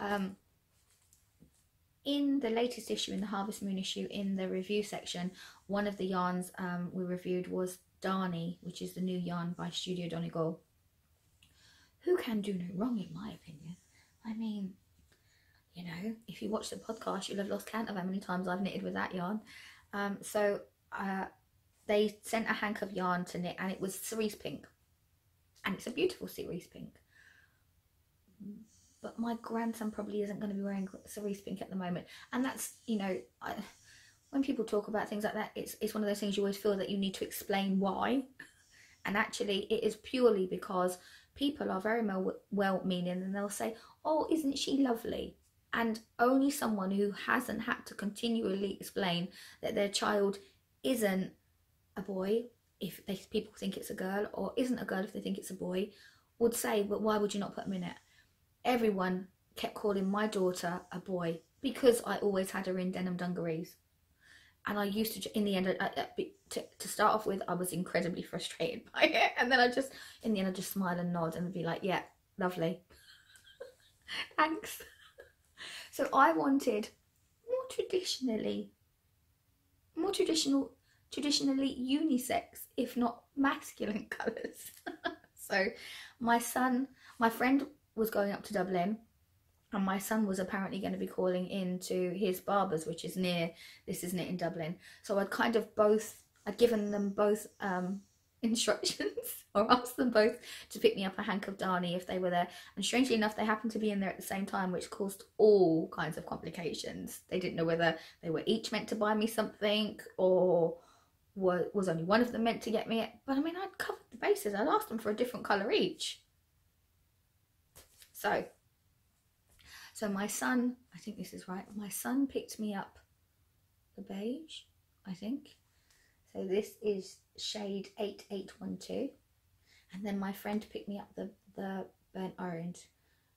in the latest issue, in the Harvest Moon issue, in the review section, one of the yarns we reviewed was Darnie, which is the new yarn by Studio Donegal, who can do no wrong in my opinion. I mean, you know, if you watch the podcast, you'll have lost count of how many times I've knitted with that yarn. So they sent a hank of yarn to knit, and it was cerise pink, and it's a beautiful cerise pink. But my grandson probably isn't going to be wearing cerise pink at the moment, and that's, you know, when people talk about things like that, it's one of those things you always feel that you need to explain why, and actually it is purely because people are very well-meaning, and they'll say, oh, isn't she lovely? And only someone who hasn't had to continually explain that their child isn't a boy if people think it's a girl, or isn't a girl if they think it's a boy, would say, but why would you not put them in it? Everyone kept calling my daughter a boy because I always had her in denim dungarees. And I used to, in the end, to start off with, I was incredibly frustrated by it. And then in the end, I just smile and nod and be like, yeah, lovely. Thanks. So I wanted traditionally unisex, if not masculine colours. So my friend was going up to Dublin, and my son was apparently going to be calling in to his barber's, which is near, this isn't it, in Dublin. So I'd given them both instructions, or asked them both to pick me up a hank of Darnie if they were there. And strangely enough, they happened to be in there at the same time, which caused all kinds of complications. They didn't know whether they were each meant to buy me something, or was only one of them meant to get me it. But I mean, I'd covered the bases. I'd asked them for a different colour each. So my son, I think this is right, my son picked me up the beige, I think. So this is shade 8812, and then my friend picked me up the burnt orange,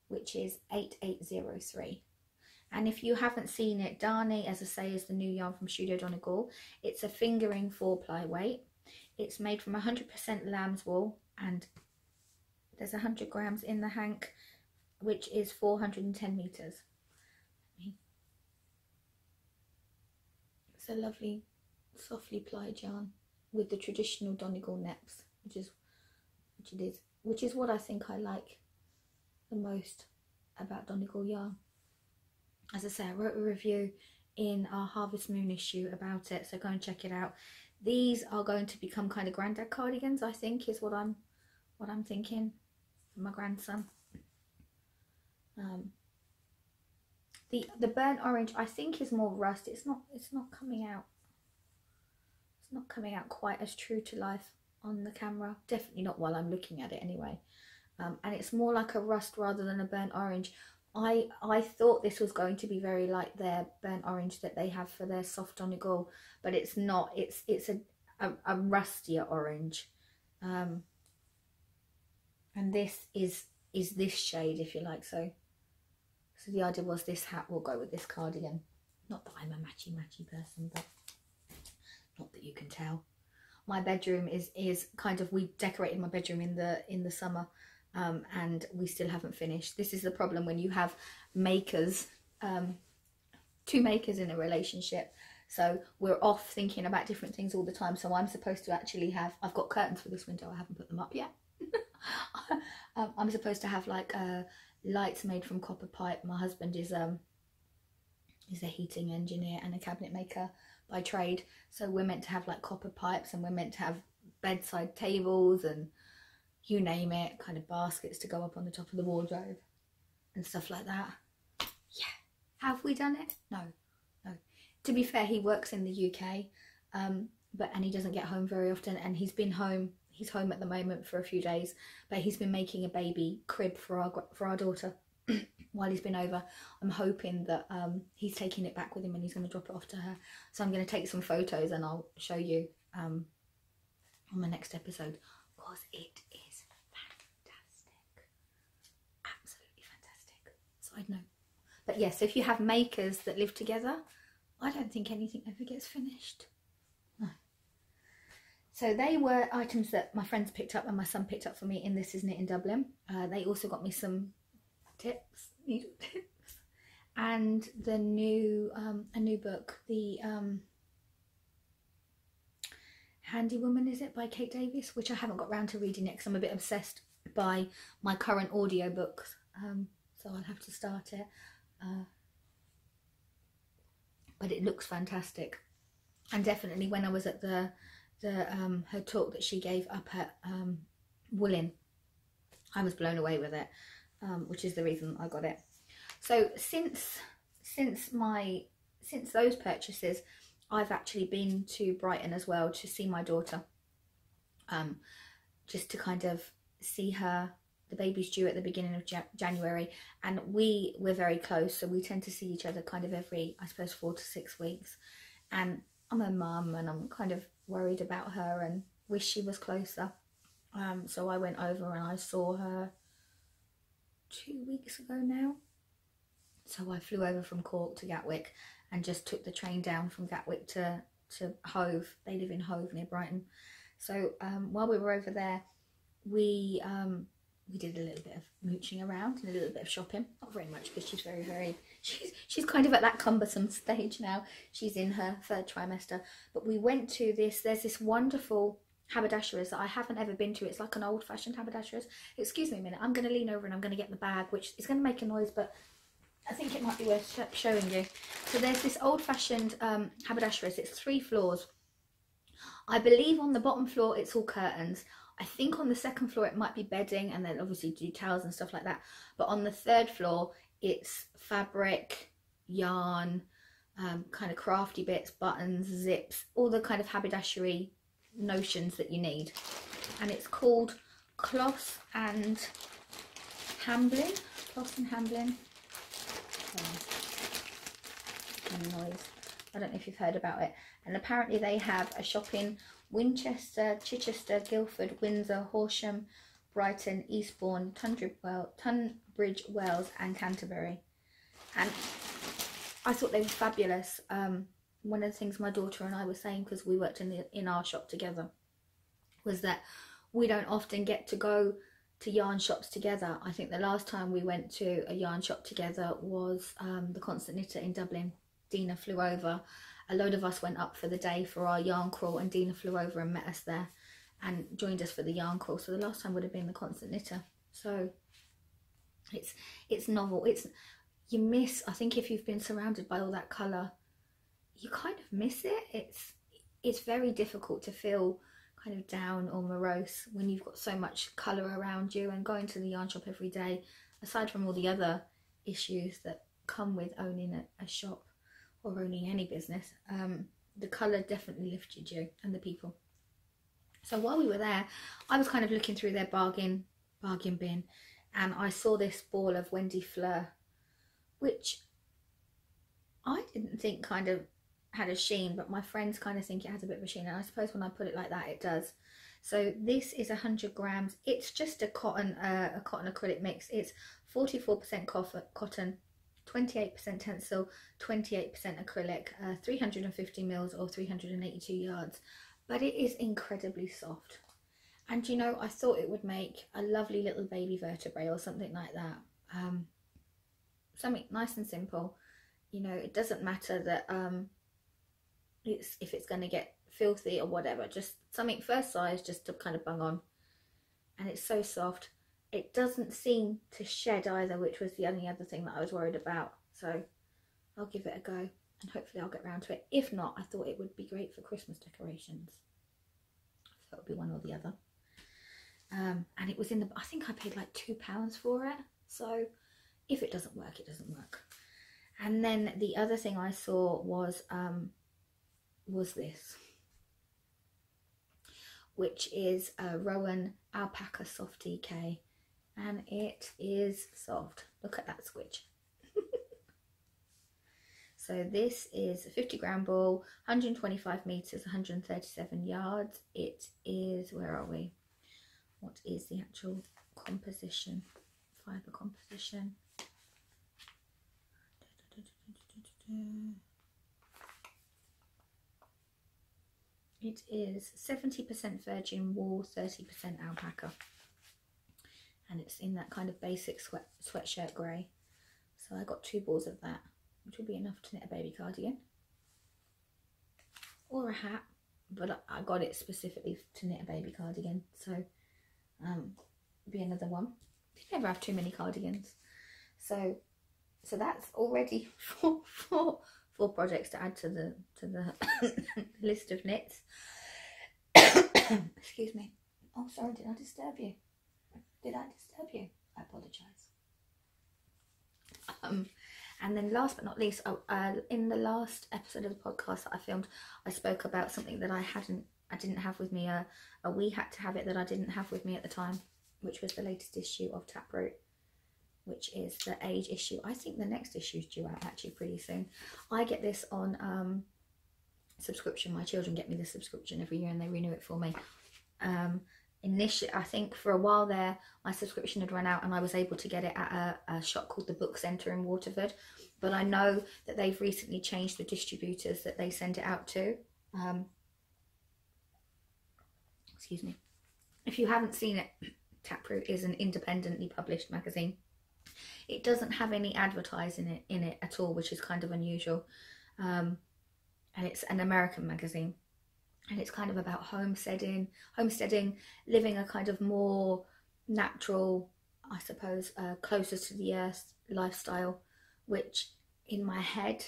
which is 8803. And if you haven't seen it, Darnie, as I say, is the new yarn from Studio Donegal. It's a fingering 4-ply weight. It's made from 100% lamb's wool, and there's 100 grams in the hank, which is 410 meters. It's a lovely, softly plied yarn with the traditional Donegal neps, which is what I think I like the most about Donegal yarn. As I say, I wrote a review in our Harvest Moon issue about it, so go and check it out. These are going to become kind of granddad cardigans, I think, is what I'm thinking for my grandson. The burnt orange, I think, is more rust. It's not coming out. It's not coming out quite as true to life on the camera. Definitely not while I'm looking at it anyway. And it's more like a rust rather than a burnt orange. I thought this was going to be very like their burnt orange that they have for their soft Donegal, but it's not. It's a rustier orange, and this is this shade, if you like. So the idea was this hat will go with this cardigan. Not that I'm a matchy person, but not that you can tell. My bedroom is kind of, we decorated my bedroom in the summer. And we still haven't finished. This is the problem when you have makers, two makers in a relationship. So we're off thinking about different things all the time. So I'm supposed to actually have, I've got curtains for this window, I haven't put them up yet. I'm supposed to have like lights made from copper pipe. My husband is a heating engineer and a cabinet maker by trade. So we're meant to have like copper pipes, and we're meant to have bedside tables and you name it, kind of baskets to go up on the top of the wardrobe and stuff like that. Yeah. Have we done it? No. To be fair, he works in the UK, and he doesn't get home very often, and he's home at the moment for a few days, but he's been making a baby crib for our daughter while he's been over. I'm hoping that he's taking it back with him and he's going to drop it off to her. So I'm going to take some photos and I'll show you on the next episode, because it is fantastic, absolutely fantastic. Side note. But yes, if you have makers that live together, I don't think anything ever gets finished. No. So they were items that my friends picked up and my son picked up for me in This Is Knit in Dublin. They also got me some tips, needle tips, and the new a new book, the Handy Woman, is it, by Kate Davies, which I haven't got round to reading yet because I'm a bit obsessed by my current audiobooks, so I'll have to start it. But it looks fantastic, and definitely when I was at the her talk that she gave up at Woolin, I was blown away with it, which is the reason I got it. So since those purchases, I've actually been to Brighton as well to see my daughter, just to kind of see her. The baby's due at the beginning of January, and we're very close, so we tend to see each other kind of every, I suppose, 4 to 6 weeks. And I'm a mum and I'm kind of worried about her and wish she was closer. So I went over and I saw her 2 weeks ago now. So I flew over from Cork to Gatwick and just took the train down from Gatwick to Hove. They live in Hove near Brighton. So while we were over there, we did a little bit of mooching around and a little bit of shopping. Not very much, because she's she's kind of at that cumbersome stage now. She's in her 3rd trimester. But we went to there's this wonderful haberdasher's that I haven't ever been to. It's like an old-fashioned haberdasher's. Excuse me a minute, I'm going to lean over and I'm going to get the bag, which is going to make a noise, but I think it might be worth showing you. So there's this old-fashioned haberdasher's. It's 3 floors. I believe on the bottom floor it's all curtains. I think on the 2nd floor it might be bedding, and then obviously do towels and stuff like that. But on the 3rd floor it's fabric, yarn, kind of crafty bits, buttons, zips, all the kind of haberdashery notions that you need. And it's called Cloth and Hamblin. Cloth and Hamblin. Noise. I don't know if you've heard about it. And apparently they have a shop in Winchester, Chichester, Guildford, Windsor, Horsham, Brighton, Eastbourne, Tunbridge Wells and Canterbury. And I thought they were fabulous. One of the things my daughter and I were saying, because we worked in our shop together, was that we don't often get to go to yarn shops together. I think the last time we went to a yarn shop together was the Constant Knitter in Dublin. Dina flew over. A load of us went up for the day for our yarn crawl, and Dina flew over and met us there and joined us for the yarn crawl. So the last time would have been the Constant Knitter. So it's novel. You miss, I think if you've been surrounded by all that colour, you kind of miss it. It's very difficult to feel kind of down or morose when you've got so much colour around you, and going to the yarn shop every day, aside from all the other issues that come with owning a shop or owning any business, the colour definitely lifted you and the people. So while we were there, I was kind of looking through their bargain bin, and I saw this ball of Wendy Fleur, which I didn't think kind of had a sheen, but my friends kind of think it has a bit of a sheen, and I suppose when I put it like that it does. So this is 100 grams. It's just a cotton acrylic mix. It's 44% cotton, 28% tencel, 28% acrylic, 350 mils or 382 yards, but it is incredibly soft. And you know, I thought it would make a lovely little baby vertebrae or something like that. Something nice and simple. You know, it doesn't matter that if it's going to get filthy or whatever, just something first size just to kind of bung on. And it's so soft. It doesn't seem to shed either, which was the only other thing that I was worried about. So I'll give it a go, and hopefully I'll get around to it. If not, I thought it would be great for Christmas decorations. So it would be one or the other. And it was in the, I think I paid like £2 for it. So if it doesn't work, it doesn't work. And then the other thing I saw was this, which is a Rowan Alpaca Soft DK, and it is soft. Look at that squidge. So this is a 50 gram ball, 125 meters, 137 yards. It is, where are we? What is the actual composition? Fibre composition. It is 70% virgin wool, 30% alpaca, and it's in that kind of basic sweatshirt grey. So I got 2 balls of that, which will be enough to knit a baby cardigan or a hat, but I got it specifically to knit a baby cardigan. So be another one. You never have too many cardigans. So that's already four projects to add to the list of knits. Excuse me. Oh, sorry, did I disturb you? Did I disturb you? I apologise. And then last but not least, in the last episode of the podcast that I filmed, I spoke about something that I didn't have with me. We had to have it that I didn't have with me at the time, which was the latest issue of Taproot, which is the age issue. I think the next issue is due out actually pretty soon. I get this on subscription. My children get me the subscription every year and they renew it for me. Initially, I think for a while there, my subscription had run out and I was able to get it at a shop called the Book Centre in Waterford. But I know that they've recently changed the distributors that they send it out to. Excuse me. If you haven't seen it, Taproot is an independently published magazine. It doesn't have any advertising in it at all, which is kind of unusual. And it's an American magazine. And it's kind of about homesteading, living a kind of more natural, I suppose, closer to the earth lifestyle, which in my head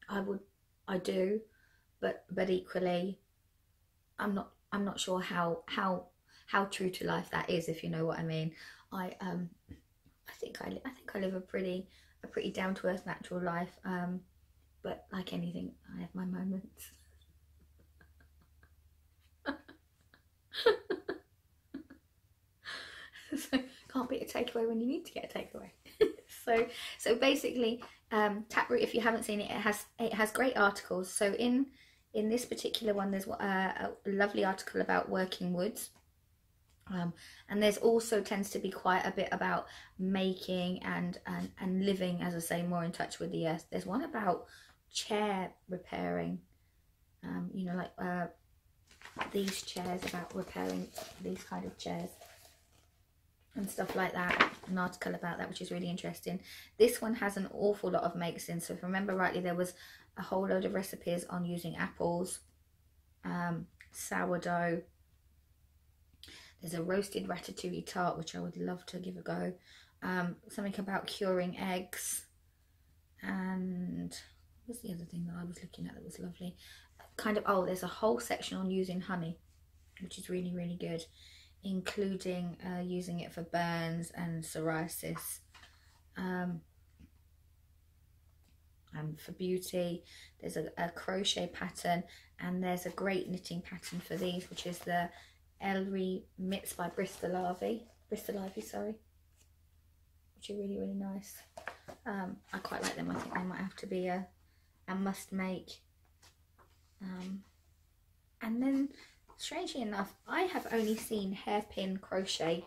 I do, but equally I'm not sure how true to life that is, if you know what I mean. I think I live a pretty down to earth natural life, but like anything, I have my moments. So can't be a takeaway when you need to get a takeaway. So basically, Taproot, if you haven't seen it, it has great articles. So in this particular one, there's a lovely article about working woods. And there's also tends to be quite a bit about making and living, as I say, more in touch with the earth. There's one about chair repairing, you know, like these chairs, about repairing these kind of chairs and stuff like that. An article about that, which is really interesting. This one has an awful lot of makes in. So if I remember rightly, there was a whole load of recipes on using apples, sourdough. There's a roasted ratatouille tart, which I would love to give a go. Something about curing eggs. And what was the other thing that I was looking at that was lovely? Kind of, oh, there's a whole section on using honey, which is really, really good, including using it for burns and psoriasis. And for beauty, there's a crochet pattern, and there's a great knitting pattern for these, which is the Ellery Mitts by Bristol Ivy, sorry, which are really, really nice. I quite like them. I think they might have to be a must make. And then, strangely enough, I have only seen hairpin crochet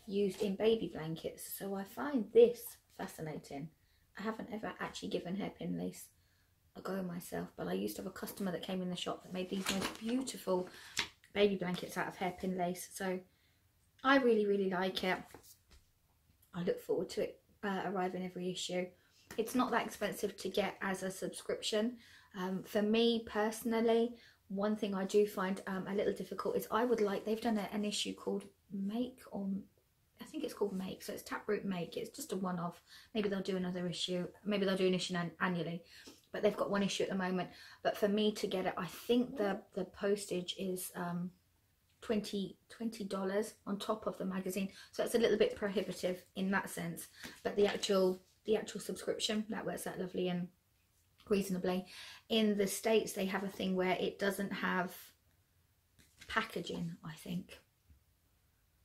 used in baby blankets, so I find this fascinating. I haven't ever actually given hairpin lace a go myself, but I used to have a customer that came in the shop that made these most beautiful baby blankets out of hairpin lace. So I really, really like it. I look forward to it arriving every issue. It's not that expensive to get as a subscription. For me personally, one thing I do find a little difficult is I would like, they've done an issue called Make, or I think it's called Make, so it's Taproot Make. It's just a one-off. Maybe they'll do another issue, maybe they'll do an issue annually, but they've got one issue at the moment. But for me to get it, I think the postage is $20 on top of the magazine, so it's a little bit prohibitive in that sense. But the actual subscription, that works out lovely and reasonably. In the States, they have a thing where it doesn't have packaging, I think.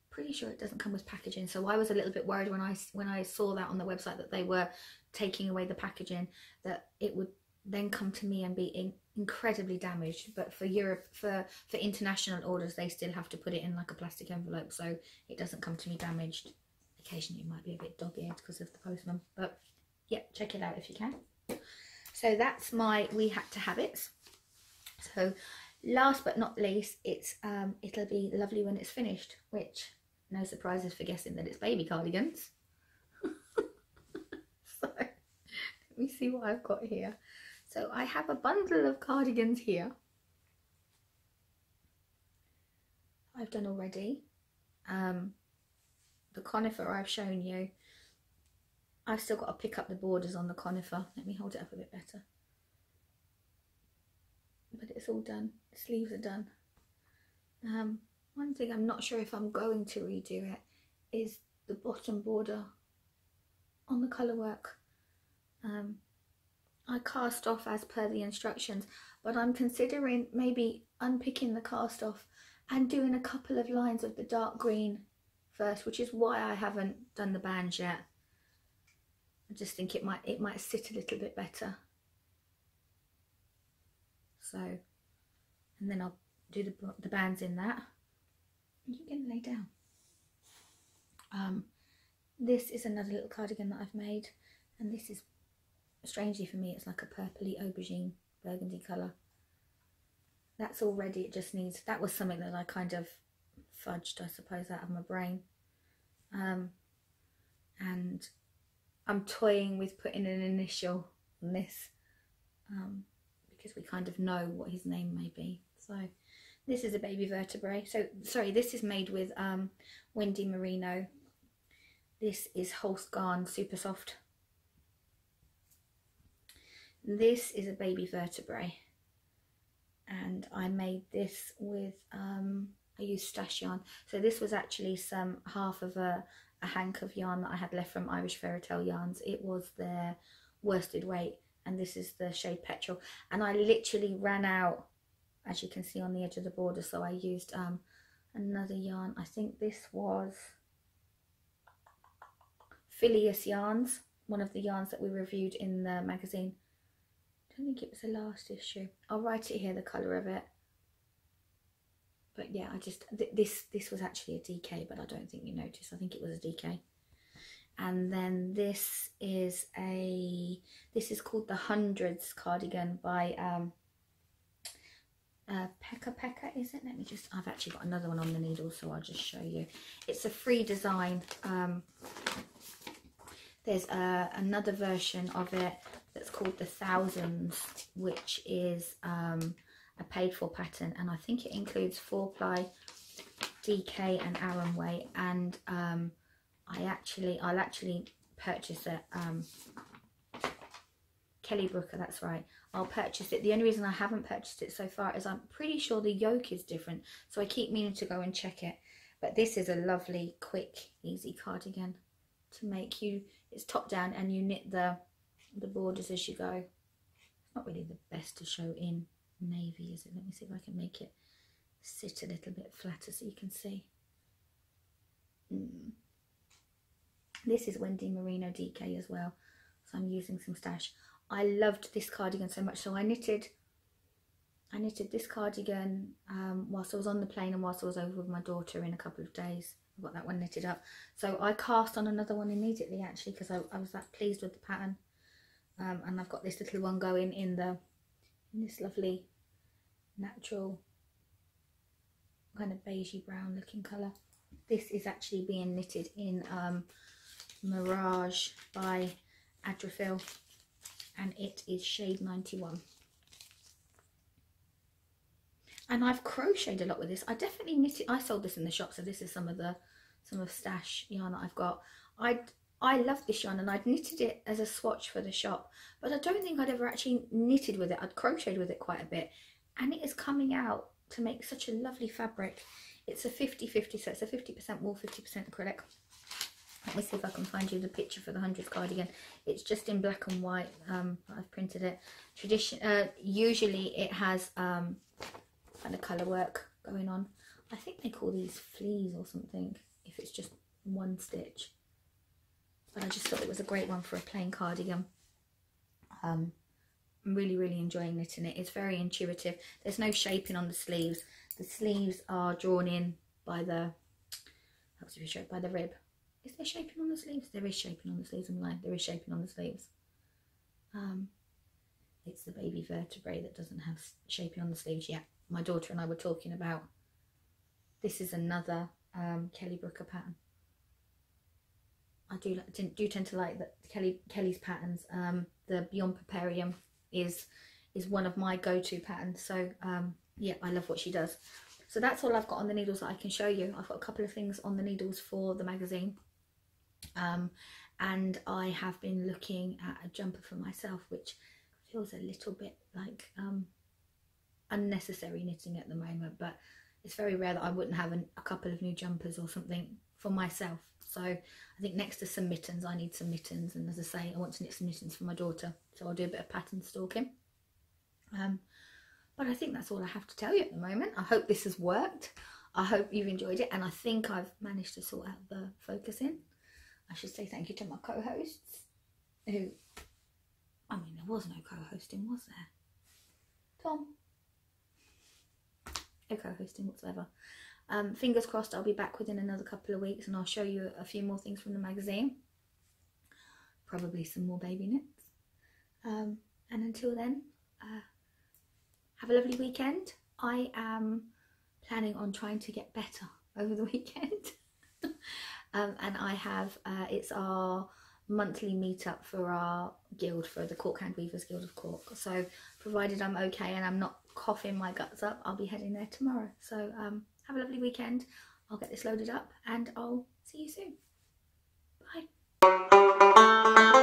Pretty sure it doesn't come with packaging, so I was a little bit worried when I saw that on the website, that they were taking away the packaging, that it would then come to me and be incredibly damaged. But for Europe, for international orders, they still have to put it in like a plastic envelope, so it doesn't come to me damaged. Occasionally it might be a bit dog-eared because of the postman, but yeah, check it out if you can. So that's my We Had to Habits. So last but not least, it's it'll be lovely when it's finished, which, no surprises for guessing that it's baby cardigans. So let me see what I've got here. So I have a bundle of cardigans here I've done already. The conifer I've shown you. I've still got to pick up the borders on the conifer. Let me hold it up a bit better. But it's all done. The sleeves are done. One thing I'm not sure if I'm going to redo it is the bottom border on the colour work. I cast off as per the instructions, but I'm considering maybe unpicking the cast off and doing a couple of lines of the dark green first, which is why I haven't done the bands yet. I just think it might sit a little bit better. So, and then I'll do the bands in that. You can lay down. This is another little cardigan that I've made, and this is, strangely for me, it's like a purpley aubergine burgundy colour. That's all ready. It just needs, that was something that I kind of fudged, I suppose, out of my brain. And I'm toying with putting an initial on this, because we kind of know what his name may be. So this is a baby vertebrae. So sorry, this is made with Wendy Merino. This is Holst Garn Super Soft. This is a baby vertebrae, and I made this with I used stash yarn. So this was actually half of a hank of yarn that I had left from Irish Fairy Tale Yarns. It was their worsted weight, and this is the shade Petrol. And I literally ran out, as you can see, on the edge of the border, so I used another yarn. I think this was Phileas Yarns, one of the yarns that we reviewed in the magazine. I don't think it was the last issue. I'll write it here, the colour of it. But yeah, I just, this was actually a DK, but I don't think you noticed. I think it was a DK. And then this is called the Hundreds cardigan by Pekka, is it? Let me just, I've actually got another one on the needle, so I'll just show you. It's a free design. There's another version of it that's called the Thousands, which is a paid for pattern, and I think it includes 4-ply, DK and Aran weight, and I'll actually purchase it. Kelly Brooker, that's right. I'll purchase it. The only reason I haven't purchased it so far is I'm pretty sure the yoke is different, so I keep meaning to go and check it. But this is a lovely, quick, easy cardigan to make. It's top down and you knit the borders as you go. It's not really the best to show in navy, is it? Let me see if I can make it sit a little bit flatter so you can see. This is Wendy Merino DK as well, so I'm using some stash. I loved this cardigan so much, so I knitted this cardigan whilst I was on the plane and whilst I was over with my daughter in a couple of days. I got that one knitted up, so I cast on another one immediately, actually, because I was that pleased with the pattern. And I've got this little one going in this lovely natural kind of beigey brown looking colour. This is actually being knitted in Mirage by Adrafil, and it is shade 91. And I've crocheted a lot with this. I definitely knitted. I sold this in the shop, so this is some of stash yarn that I've got. I love this yarn, and I'd knitted it as a swatch for the shop, but I don't think I'd ever actually knitted with it. I'd crocheted with it quite a bit, and it is coming out to make such a lovely fabric. It's a 50-50, so it's a 50% wool, 50% acrylic. Let me see if I can find you the picture for the Hundreds cardigan. It's just in black and white. I've printed it. Usually it has kind of colour work going on. I think they call these fleas or something if it's just one stitch. But I just thought it was a great one for a plain cardigan. I'm really, really enjoying knitting it. It's very intuitive. There's no shaping on the sleeves. The sleeves are drawn in by the rib. Is there shaping on the sleeves? There is shaping on the sleeves. I'm lying. There is shaping on the sleeves. It's the baby vertebrae that doesn't have shaping on the sleeves yet. My daughter and I were talking about. This is another Kelly Brooker pattern. I do tend to like Kelly's patterns. The Beyond Purparium is one of my go-to patterns. So yeah, I love what she does. So that's all I've got on the needles that I can show you. I've got a couple of things on the needles for the magazine. And I have been looking at a jumper for myself, which feels a little bit like unnecessary knitting at the moment, but it's very rare that I wouldn't have a couple of new jumpers or something for myself. So I think next to some mittens, I need some mittens, and as I say, I want to knit some mittens for my daughter, so I'll do a bit of pattern stalking. But I think that's all I have to tell you at the moment. I hope this has worked. I hope you've enjoyed it, and I think I've managed to sort out the focusing. I should say thank you to my co-hosts, who, I mean, there was no co-hosting, was there? Tom? No co-hosting whatsoever. Fingers crossed I'll be back within another couple of weeks, and I'll show you a few more things from the magazine. Probably some more baby knits. And until then, have a lovely weekend. I am planning on trying to get better over the weekend. And I have, it's our monthly meetup for our guild, for the Cork Hand Weavers Guild of Cork. So provided I'm okay and I'm not coughing my guts up, I'll be heading there tomorrow. So have a lovely weekend. I'll get this loaded up and I'll see you soon. Bye.